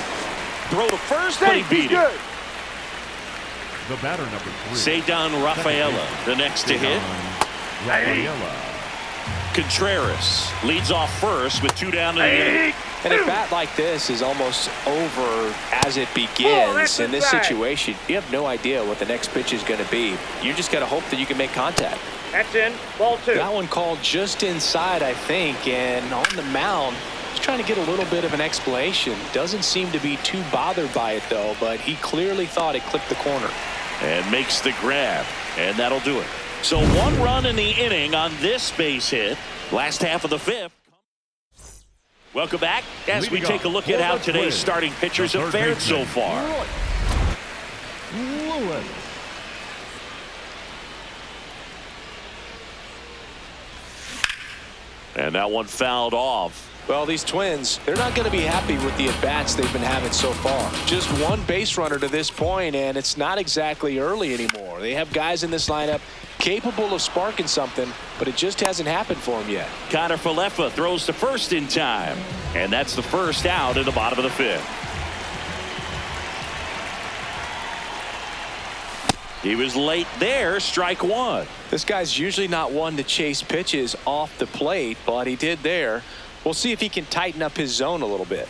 Throw to first, but he beat it. The batter number 3. Cedar Rafaela, the next to hit. Rafaela. Contreras leads off first with 2 down to the inning. And a bat like this is almost over as it begins. In this situation, you have no idea what the next pitch is going to be. You just got to hope that you can make contact. That's in. Ball 2. That one called just inside, I think, and on the mound, he's trying to get a little bit of an explanation. Doesn't seem to be too bothered by it, though, but he clearly thought it clipped the corner. And makes the grab, and that'll do it. So 1 run in the inning on this base hit. Last half of the 5th. Welcome back as we Leading take a off look at for how the today's Twins, starting pitchers the have third fared so baseman, far. Lewis. And that one fouled off. Well, these Twins, they're not going to be happy with the at-bats they've been having so far. Just one base runner to this point, and it's not exactly early anymore. They have guys in this lineup capable of sparking something, but it just hasn't happened for them yet. Connor Falefa throws to first in time. And that's the first out in the bottom of the fifth. He was late there, strike one. This guy's usually not one to chase pitches off the plate, but he did there. We'll see if he can tighten up his zone a little bit.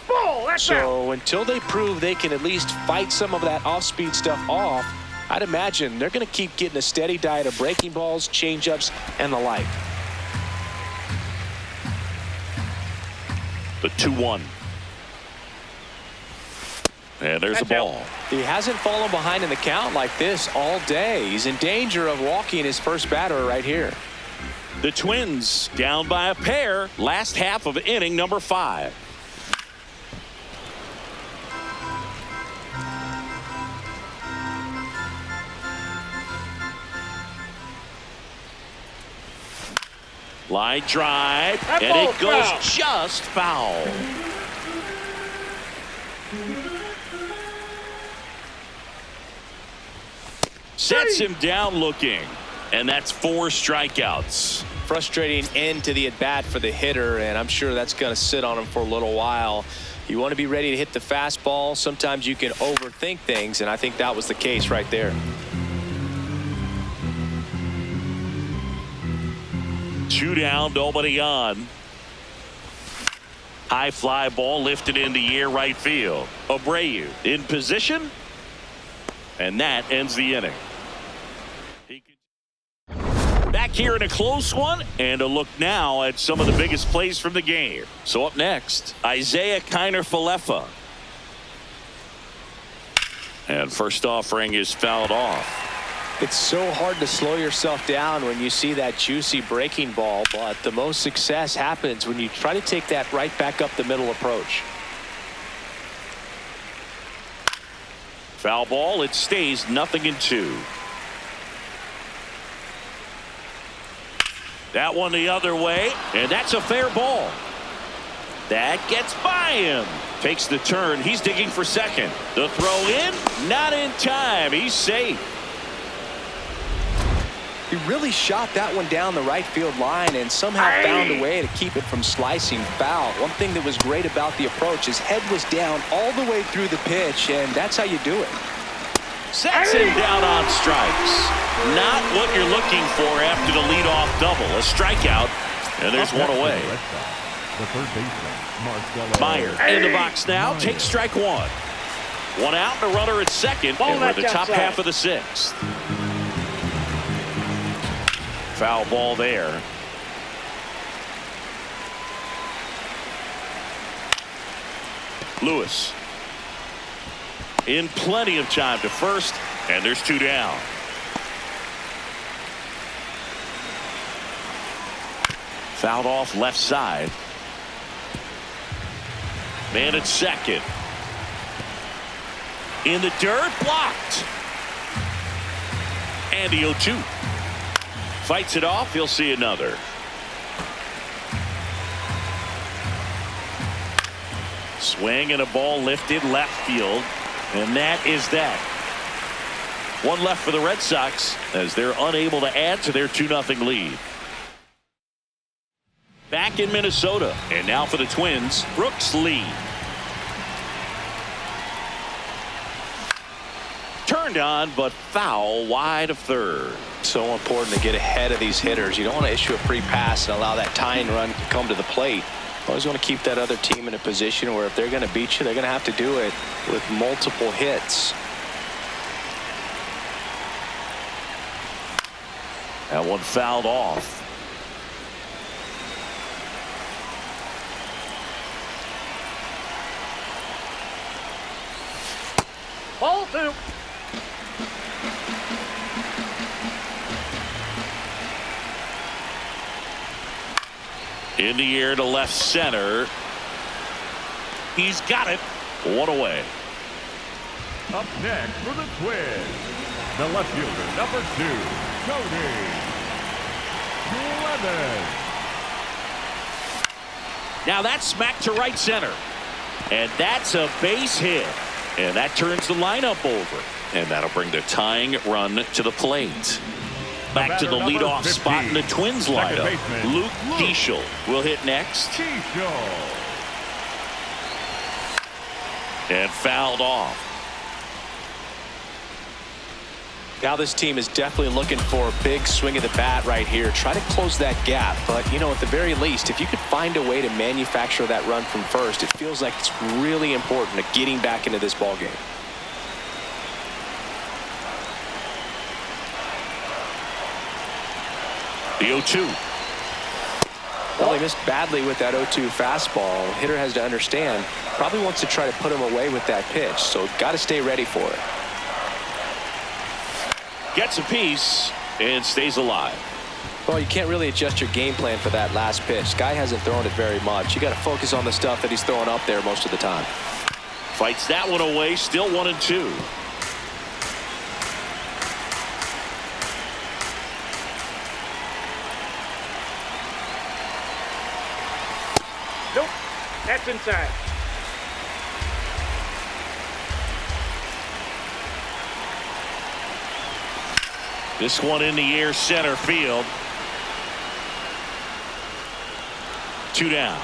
Ball, that's out. So until they prove they can at least fight some of that off-speed stuff off, I'd imagine they're going to keep getting a steady diet of breaking balls, changeups, and the like. The 2-1. And there's the That's out. ball. He hasn't fallen behind in the count like this all day. He's in danger of walking his first batter right here. The Twins down by a pair. Last half of inning number 5. Line drive, That and it ball's goes foul. just foul. Sets him down looking, and that's 4 strikeouts. Frustrating end to the at-bat for the hitter, and I'm sure that's going to sit on him for a little while. You want to be ready to hit the fastball. Sometimes you can overthink things, and I think that was the case right there. 2 down, nobody on. High fly ball lifted in the air, right field. Abreu in position, and that ends the inning. Back here in a close one, and a look now at some of the biggest plays from the game. So up next, Isaiah Kiner Falefa. And first offering is fouled off. It's so hard to slow yourself down when you see that juicy breaking ball, but the most success happens when you try to take that right back up the middle approach. Foul ball, it stays 0-2. That one the other way, and that's a fair ball. That gets by him. Takes the turn. He's digging for second. The throw in, not in time. He's safe. He really shot that one down the right field line and somehow found a way to keep it from slicing foul. One thing that was great about the approach, his head was down all the way through the pitch, and that's how you do it. Sets him down on strikes. Not what you're looking for after the leadoff double. A strikeout, and there's one away. The third baseman, Marcelo Meyer in the box now. Takes strike one. One out and a runner at second. Ball And we're in the that's top outside. half of the 6th. Foul ball there. Lewis in plenty of time to first, and there's 2 down. Fouled off left side. Man at second. In the dirt, blocked. And the 0-2. Fights it off. He'll see another. Swing and a ball lifted left field. And that is that. One left for the Red Sox as they're unable to add to their 2-0 lead. Back in Minnesota. And now for the Twins, Brooks Lee. Turned on, but foul wide of third. So important to get ahead of these hitters. You don't want to issue a free pass and allow that tying run to come to the plate. Always want to keep that other team in a position where if they're going to beat you, they're going to have to do it with multiple hits. That one fouled off. Ball 2. In the air to left center. He's got it. One away. Up next for the Twins, the left fielder, number 2, Cody Clemens. Now that's smacked to right center. And that's a base hit. And that turns the lineup over. And that'll bring the tying run to the plate. Back to the leadoff spot in the Twins lineup. Luke Diesel will hit next. And fouled off. Now this team is definitely looking for a big swing of the bat right here. Try to close that gap. But, you know, at the very least, if you could find a way to manufacture that run from first, it feels like it's really important to getting back into this ball game. The 0-2. Well, he missed badly with that 0-2 fastball. Hitter has to understand, probably wants to try to put him away with that pitch. So got to stay ready for it. Gets a piece and stays alive. Well, you can't really adjust your game plan for that last pitch. Guy hasn't thrown it very much. You got to focus on the stuff that he's throwing up there most of the time. Fights that one away. Still 1-2. Nope. That's inside. This one in the air, center field. 2 down.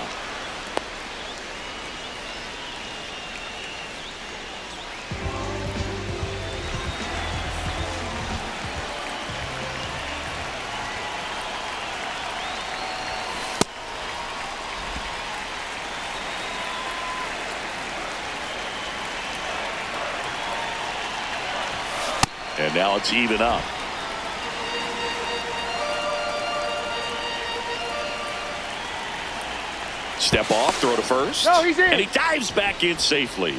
And now it's even up. Step off, throw to first. No, he's in. And he dives back in safely.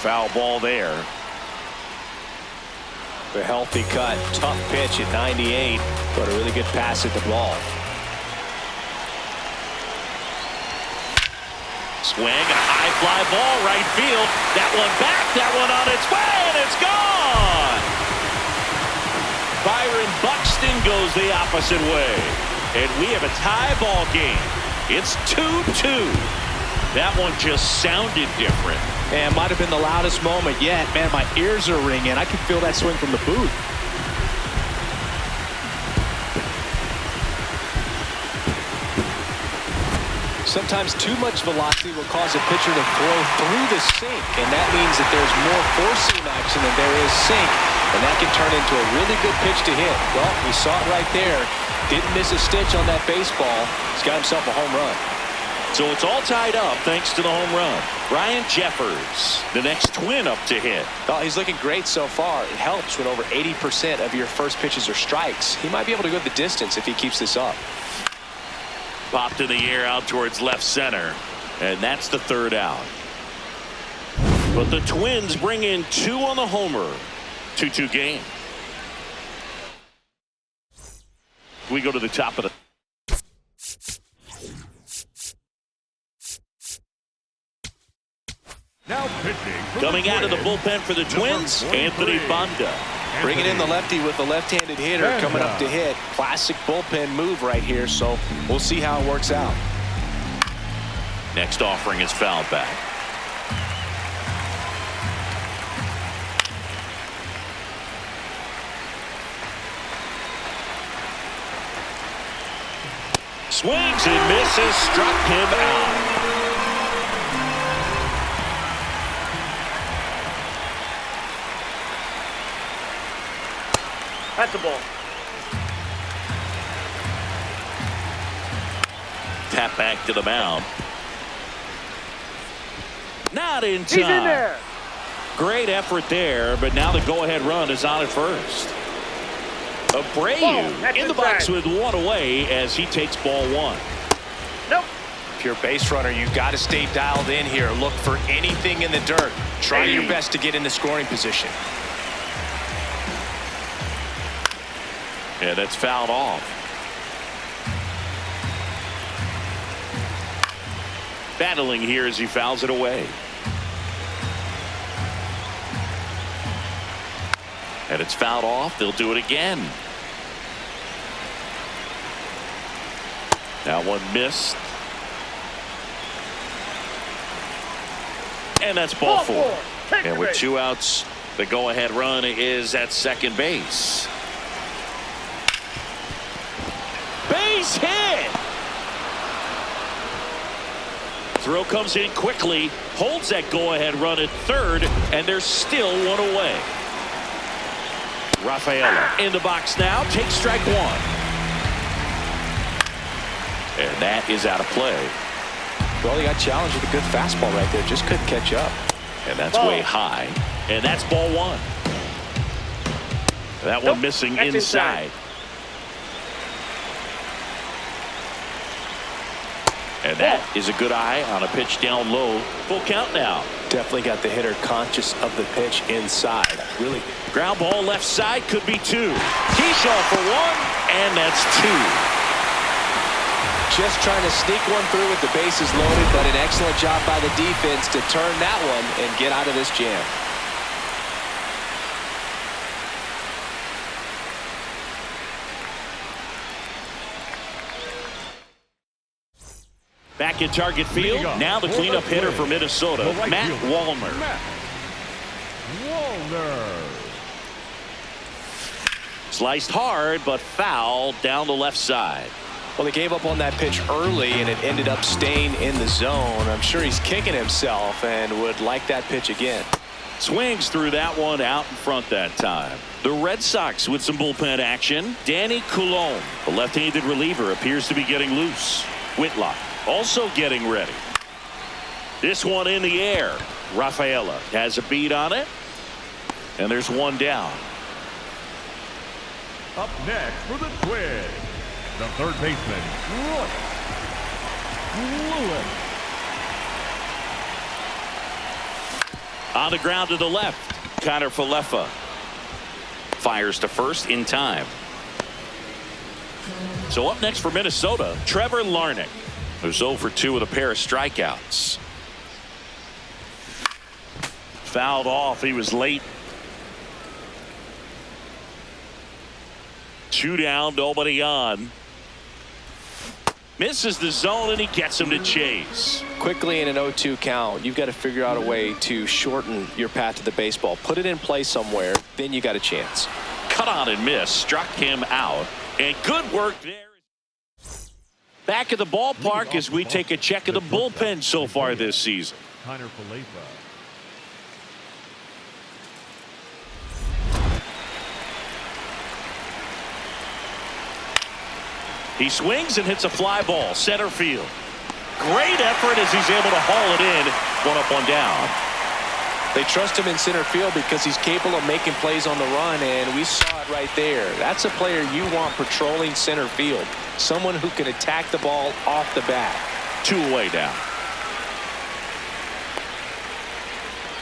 Foul ball there. A healthy cut, tough pitch at 98, but a really good pass at the ball. Swing, a high fly ball, right field. That one back, that one on its way, and it's gone! Byron Buxton goes the opposite way. And we have a tie ball game. It's 2-2. That one just sounded different. Man, might have been the loudest moment yet. Man, my ears are ringing. I can feel that swing from the booth. Sometimes too much velocity will cause a pitcher to throw through the sink, and that means that there's more four-seam action than there is sink, and that can turn into a really good pitch to hit. Well, we saw it right there. Didn't miss a stitch on that baseball. He's got himself a home run. So it's all tied up thanks to the home run. Ryan Jeffers, the next Twin up to hit. Oh, he's looking great so far. It helps when over 80% of your first pitches are strikes. He might be able to go the distance if he keeps this up. Popped in the air out towards left center. And that's the third out. But the Twins bring in 2 on the homer. 2-2 game. We go to the top of the... Now pitching. Coming out of the bullpen for the Twins, Anthony Banda. Bringing in the lefty with the left-handed hitter coming up to hit. Classic bullpen move right here, so we'll see how it works out. Next offering is fouled back. Swings and misses, struck him out. That's a ball. Tap back to the mound. Not in time. He's in there. Great effort there, but now the go-ahead run is on at first. Abreu That's in the box inside. with 1 away as he takes ball 1. Nope. If you're a base runner, you've got to stay dialed in here. Look for anything in the dirt. Try your best to get in the scoring position. Yeah, that's fouled off. Battling here as he fouls it away. And it's fouled off. They'll do it again. That one missed. And that's ball four. And with 2 outs, the go-ahead run is at second base. Base hit! Throw comes in quickly, holds that go-ahead run at third, and there's still one away. Rafaela in the box now, takes strike one. And that is out of play. Well, he got challenged with a good fastball right there. Just couldn't catch up. And that's way high. And that's ball one. That one missing inside. And that is a good eye on a pitch down low. Full count now. Definitely got the hitter conscious of the pitch inside. Really. Ground ball left side, could be 2. Keyshaw for 1, and that's 2. Just trying to sneak one through with the bases loaded, but an excellent job by the defense to turn that one and get out of this jam. Back in target field. Now the cleanup hitter for Minnesota, Matt Wallner. Sliced hard, but foul down the left side. Well, they gave up on that pitch early, and it ended up staying in the zone. I'm sure he's kicking himself and would like that pitch again. Swings through that one out in front that time. The Red Sox with some bullpen action. Danny Coulombe, the left-handed reliever, appears to be getting loose. Whitlock also getting ready. This one in the air. Rafaela has a beat on it. And there's one down. Up next for the Twins, the third baseman, Royce Lewis. On the ground to the left, Connor Falefa fires to first in time. So up next for Minnesota, Trevor Larnach, who's 0 for 2 with a pair of strikeouts. Fouled off. He was late. 2 down, nobody on. Misses the zone, and he gets him to chase. Quickly in an 0-2 count, you've got to figure out a way to shorten your path to the baseball. Put it in play somewhere, then you got a chance. Cut on and miss, struck him out, and good work there. Back at the ballpark as we take a check of the bullpen so far this season. Connor Falefa. He swings and hits a fly ball, center field. Great effort as he's able to haul it in. 1 up, 1 down. They trust him in center field because he's capable of making plays on the run, and we saw it right there. That's a player you want patrolling center field. Someone who can attack the ball off the bat. 2 away now.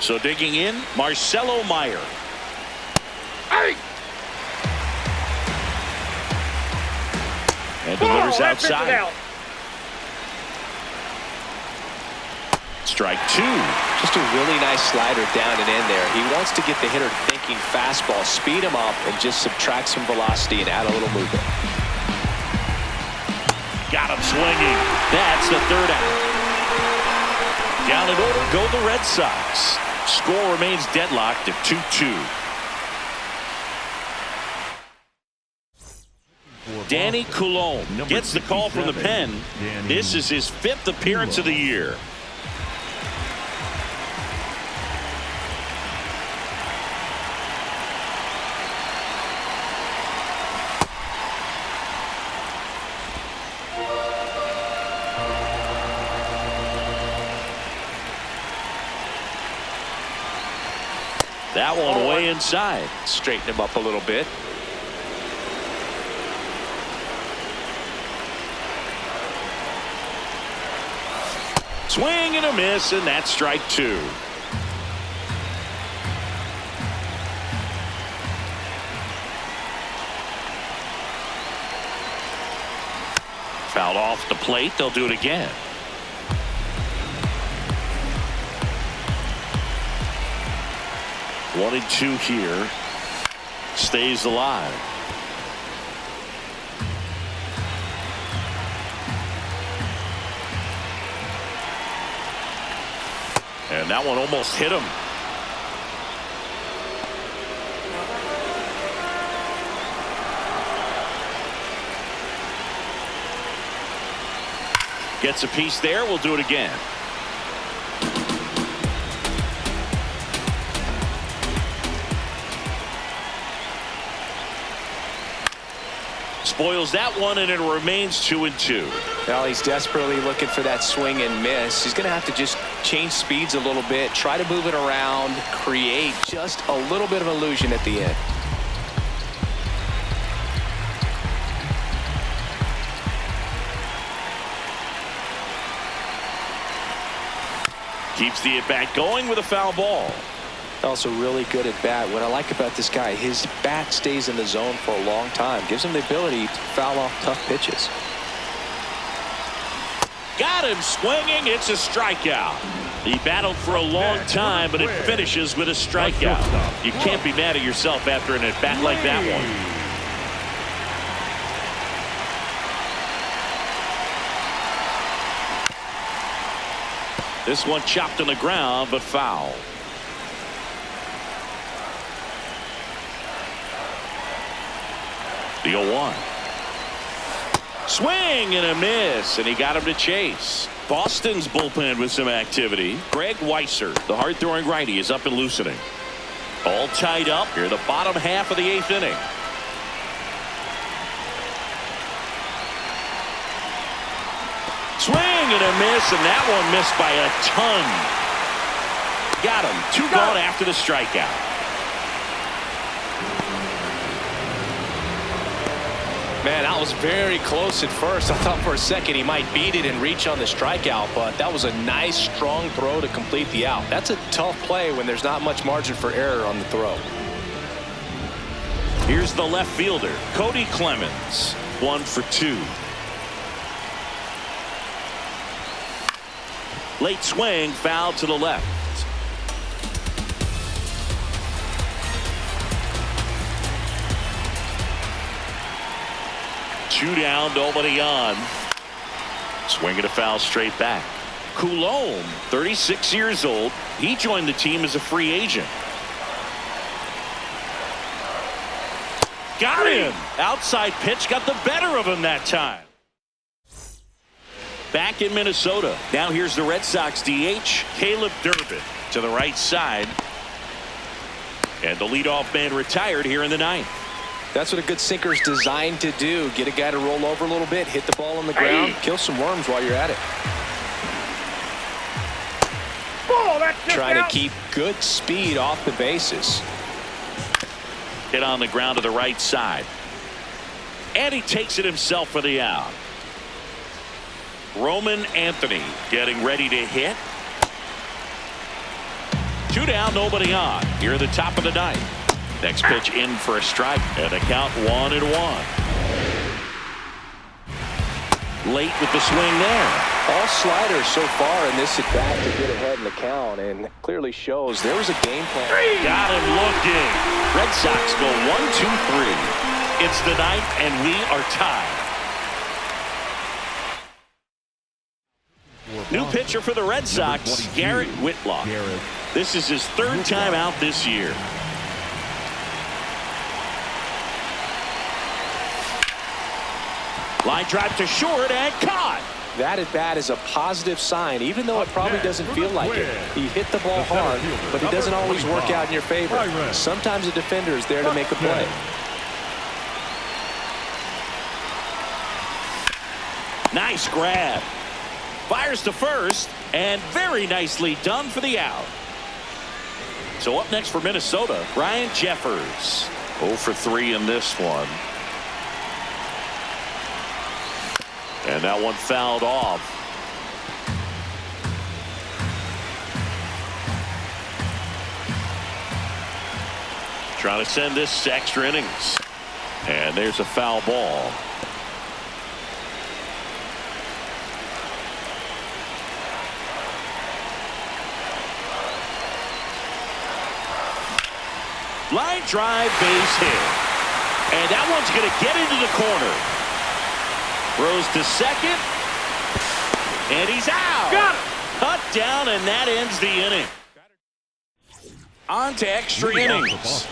So digging in, Marcelo Meyer. And delivers outside. Strike 2. Just a really nice slider down and in there. He wants to get the hitter thinking fastball, speed him up, and just subtract some velocity and add a little movement. Got him swinging. That's the 3rd out. Down in order go the Red Sox. Score remains deadlocked at 2-2. Danny Coulombe gets the call from the pen. This is his 5th appearance of the year. That one way inside. Straighten him up a little bit. Swing and a miss, and that's strike 2. Fouled off the plate. They'll do it again. One and two here. Stays alive. And that one almost hit him. Gets a piece there. We'll do it again. Spoils that one, and it remains 2 and 2. Well, he's desperately looking for that swing and miss. He's going to have to just change speeds a little bit, try to move it around, create just a little bit of illusion at the end. Keeps the at-bat going with a foul ball. Also really good at bat. What I like about this guy, his bat stays in the zone for a long time. Gives him the ability to foul off tough pitches. Got him swinging. It's a strikeout. He battled for a long time, but it finishes with a strikeout. You can't be mad at yourself after an at-bat like that one. This one chopped on the ground, but foul. The 0-1. Swing and a miss, and he got him to chase. Boston's bullpen with some activity. Greg Weisser, the hard-throwing righty, is up and loosening. All tied up here, the bottom half of the 8th inning. Swing and a miss, and that one missed by a ton. Got him. 2 gone after the strikeout. Man, that was very close at first. I thought for a second he might beat it and reach on the strikeout, but that was a nice, strong throw to complete the out. That's a tough play when there's not much margin for error on the throw. Here's the left fielder, Cody Clemens. 1 for 2. Late swing, foul to the left. Two down, nobody on. Swing and a foul straight back. Coulombe, 36 years old. He joined the team as a free agent. Got him. Outside pitch got the better of him that time. Back in Minnesota. Now here's the Red Sox DH, Caleb Durbin, to the right side. And the leadoff man retired here in the 9th. That's what a good sinker is designed to do. Get a guy to roll over a little bit, hit the ball on the ground, kill some worms while you're at it. Ball, that's just Trying to out. keep good speed off the bases. Hit on the ground to the right side. And he takes it himself for the out. Roman Anthony getting ready to hit. 2 down, nobody on. Here at the top of the 9th. Next pitch in for a strike, and a count 1-1. Late with the swing there. All sliders so far in this at bat to get ahead in the count, and clearly shows there was a game plan. Got him looking. Red Sox go 1-2-3. It's the 9th, and we are tied. New pitcher for the Red Sox, Garrett Whitlock. This is his 3rd time out this year. Line drive to short and caught. That at bat is a positive sign, even though it probably doesn't feel like it. He hit the ball hard, but it doesn't always work out in your favor. Sometimes a defender is there to make a play. Nice grab. Fires to first, and very nicely done for the out. So up next for Minnesota, Ryan Jeffers. 0 for 3 in this one. And that one fouled off. Trying to send this to extra innings. And there's a foul ball. Line drive, base hit. And that one's going to get into the corner. Throws to second. And he's out. Got it. Cut down, and that ends the inning. On to extra innings.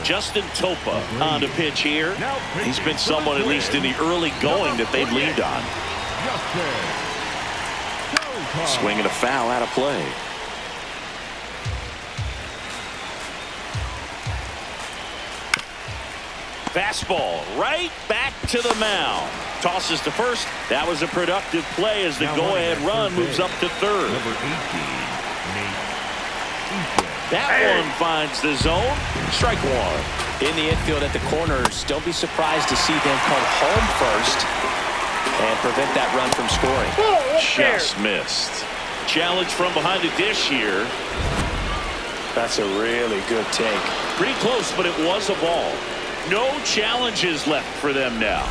Justin Topa on to pitch here. He's been someone, at least in the early going, that they've leaned on. Swinging a foul out of play. Fastball right back to the mound. Tosses to first. That was a productive play as the go-ahead run moves up to third. That one finds the zone. Strike one. In the infield at the corners, don't be surprised to see them come home first and prevent that run from scoring. Just missed. Challenge from behind the dish here. That's a really good take. Pretty close, but it was a ball. No challenges left for them now.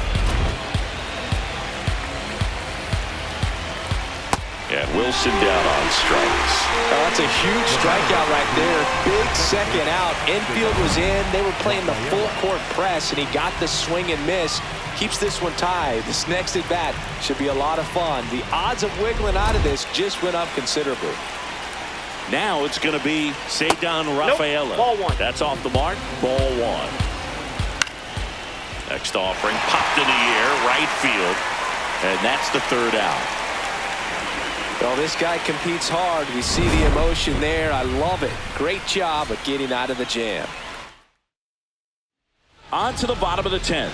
And Wilson down on strikes. Oh, that's a huge strikeout right there. Big second out. Infield was in. They were playing the full court press, and he got the swing and miss. Keeps this one tied. This next at bat should be a lot of fun. The odds of wiggling out of this just went up considerably. Now it's going to be Ceddanne Rafaela. Nope. Ball one. That's off the mark. Ball one. Next offering popped in the air, right field, and that's the third out. Well, this guy competes hard. We see the emotion there. I love it. Great job of getting out of the jam. On to the bottom of the 10th.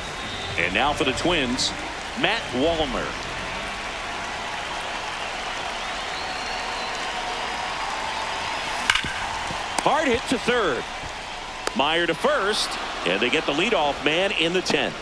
And now for the Twins, Matt Wallner. Hard hit to third. Meyer to first, and they get the leadoff man in the 10th.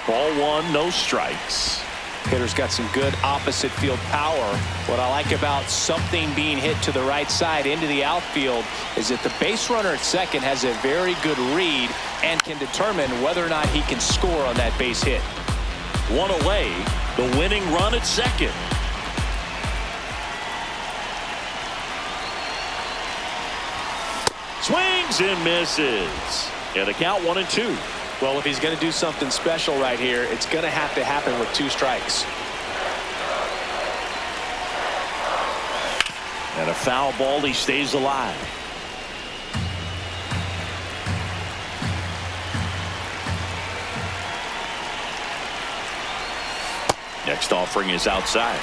Ball one, no strikes. Hitter's got some good opposite field power. What I like about something being hit to the right side into the outfield is that the base runner at second has a very good read and can determine whether or not he can score on that base hit. One away, the winning run at second. Swings and misses. And the count 1-2. Well, if he's going to do something special right here, it's going to have to happen with 2 strikes. And a foul ball, he stays alive. Next offering is outside.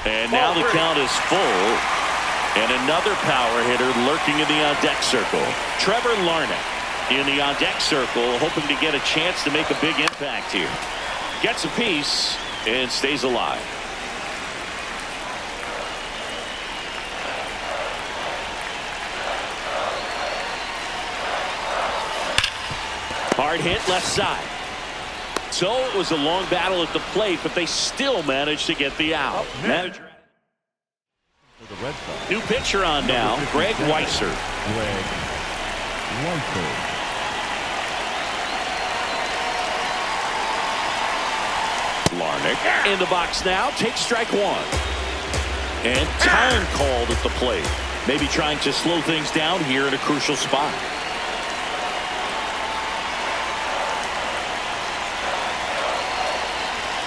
And now the count is full. And another power hitter lurking in the on-deck circle. Trevor Larnach in the on-deck circle, hoping to get a chance to make a big impact here. Gets a piece and stays alive. Hard hit left side. So it was a long battle at the plate, but they still managed to get the out. Manager. New pitcher on now, Greg Weisser. Larnach in the box now, takes strike one. And time called at the plate. Maybe trying to slow things down here in a crucial spot.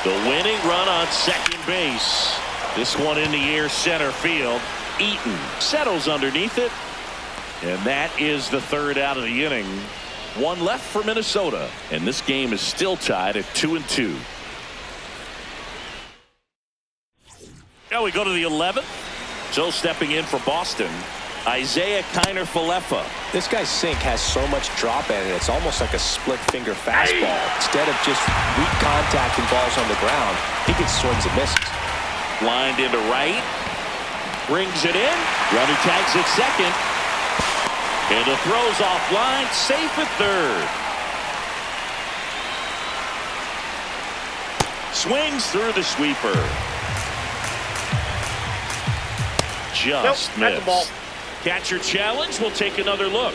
The winning run on second base. This one in the air center field. Eaton settles underneath it. And that is the third out of the inning. One left for Minnesota. And this game is still tied at 2-2. Now we go to the 11th. So stepping in for Boston, Isaiah Kiner-Falefa. This guy's sink has so much drop in it, it's almost like a split finger fastball. Instead of just weak contact and balls on the ground, he gets swings and misses. Lined into right. Brings it in. Runner tags at second. And the throw's offline. Safe at third. Swings through the sweeper. Just Nope, that's the ball. missed. Catcher challenge. We'll take another look.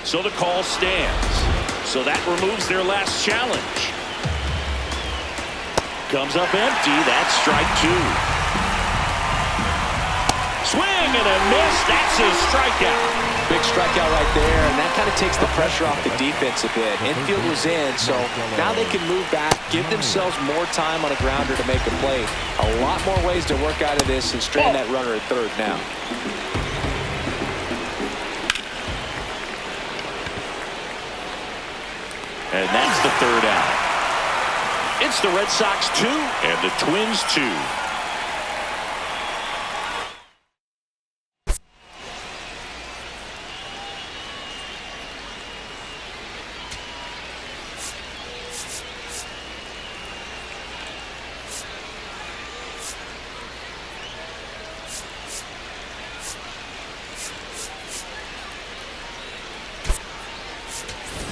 So the call stands. So that removes their last challenge. Comes up empty. That's strike two. Swing and a miss. That's his strikeout. Big strikeout right there, and that kind of takes the pressure off the defense a bit. Infield was in, so now they can move back, give themselves more time on a grounder to make a play. A lot more ways to work out of this and strand that runner at third now. And that's the third out. It's the Red Sox 2 and the Twins 2.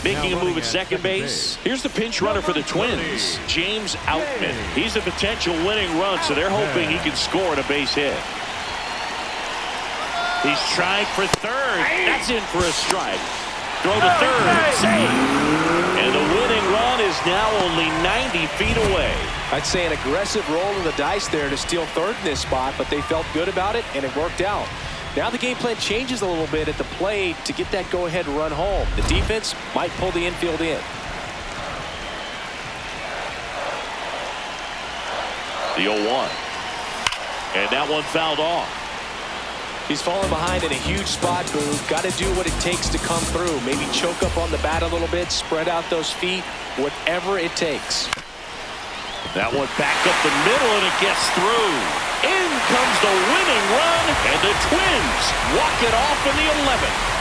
Making a move at second base. Here's the pinch runner for the Twins, James Outman. He's a potential winning run, so they're hoping he can score on a base hit. He's trying for third. That's in for a strike. Throw to third. Save. And the winning run is now only 90 feet away. I'd say an aggressive roll of the dice there to steal third in this spot, but they felt good about it, and it worked out. Now the game plan changes a little bit at the plate to get that go-ahead run home. The defense might pull the infield in. The 0-1. And that one fouled off. He's falling behind in a huge spot, Boog. Got to do what it takes to come through. Maybe choke up on the bat a little bit, spread out those feet, whatever it takes. That one back up the middle, and it gets through. In comes the winning run, and the Twins walk it off in the 11th.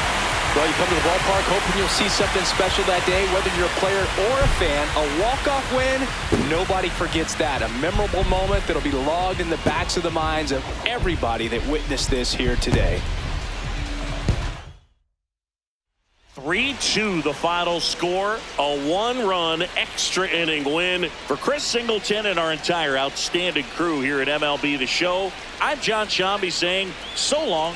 Well, you come to the ballpark hoping you'll see something special that day, whether you're a player or a fan. A walk-off win, nobody forgets that. A memorable moment that'll be logged in the backs of the minds of everybody that witnessed this here today. 3-2 the final score. A one-run extra inning win for Chris Singleton and our entire outstanding crew here at MLB The Show. I'm John Shambi saying so long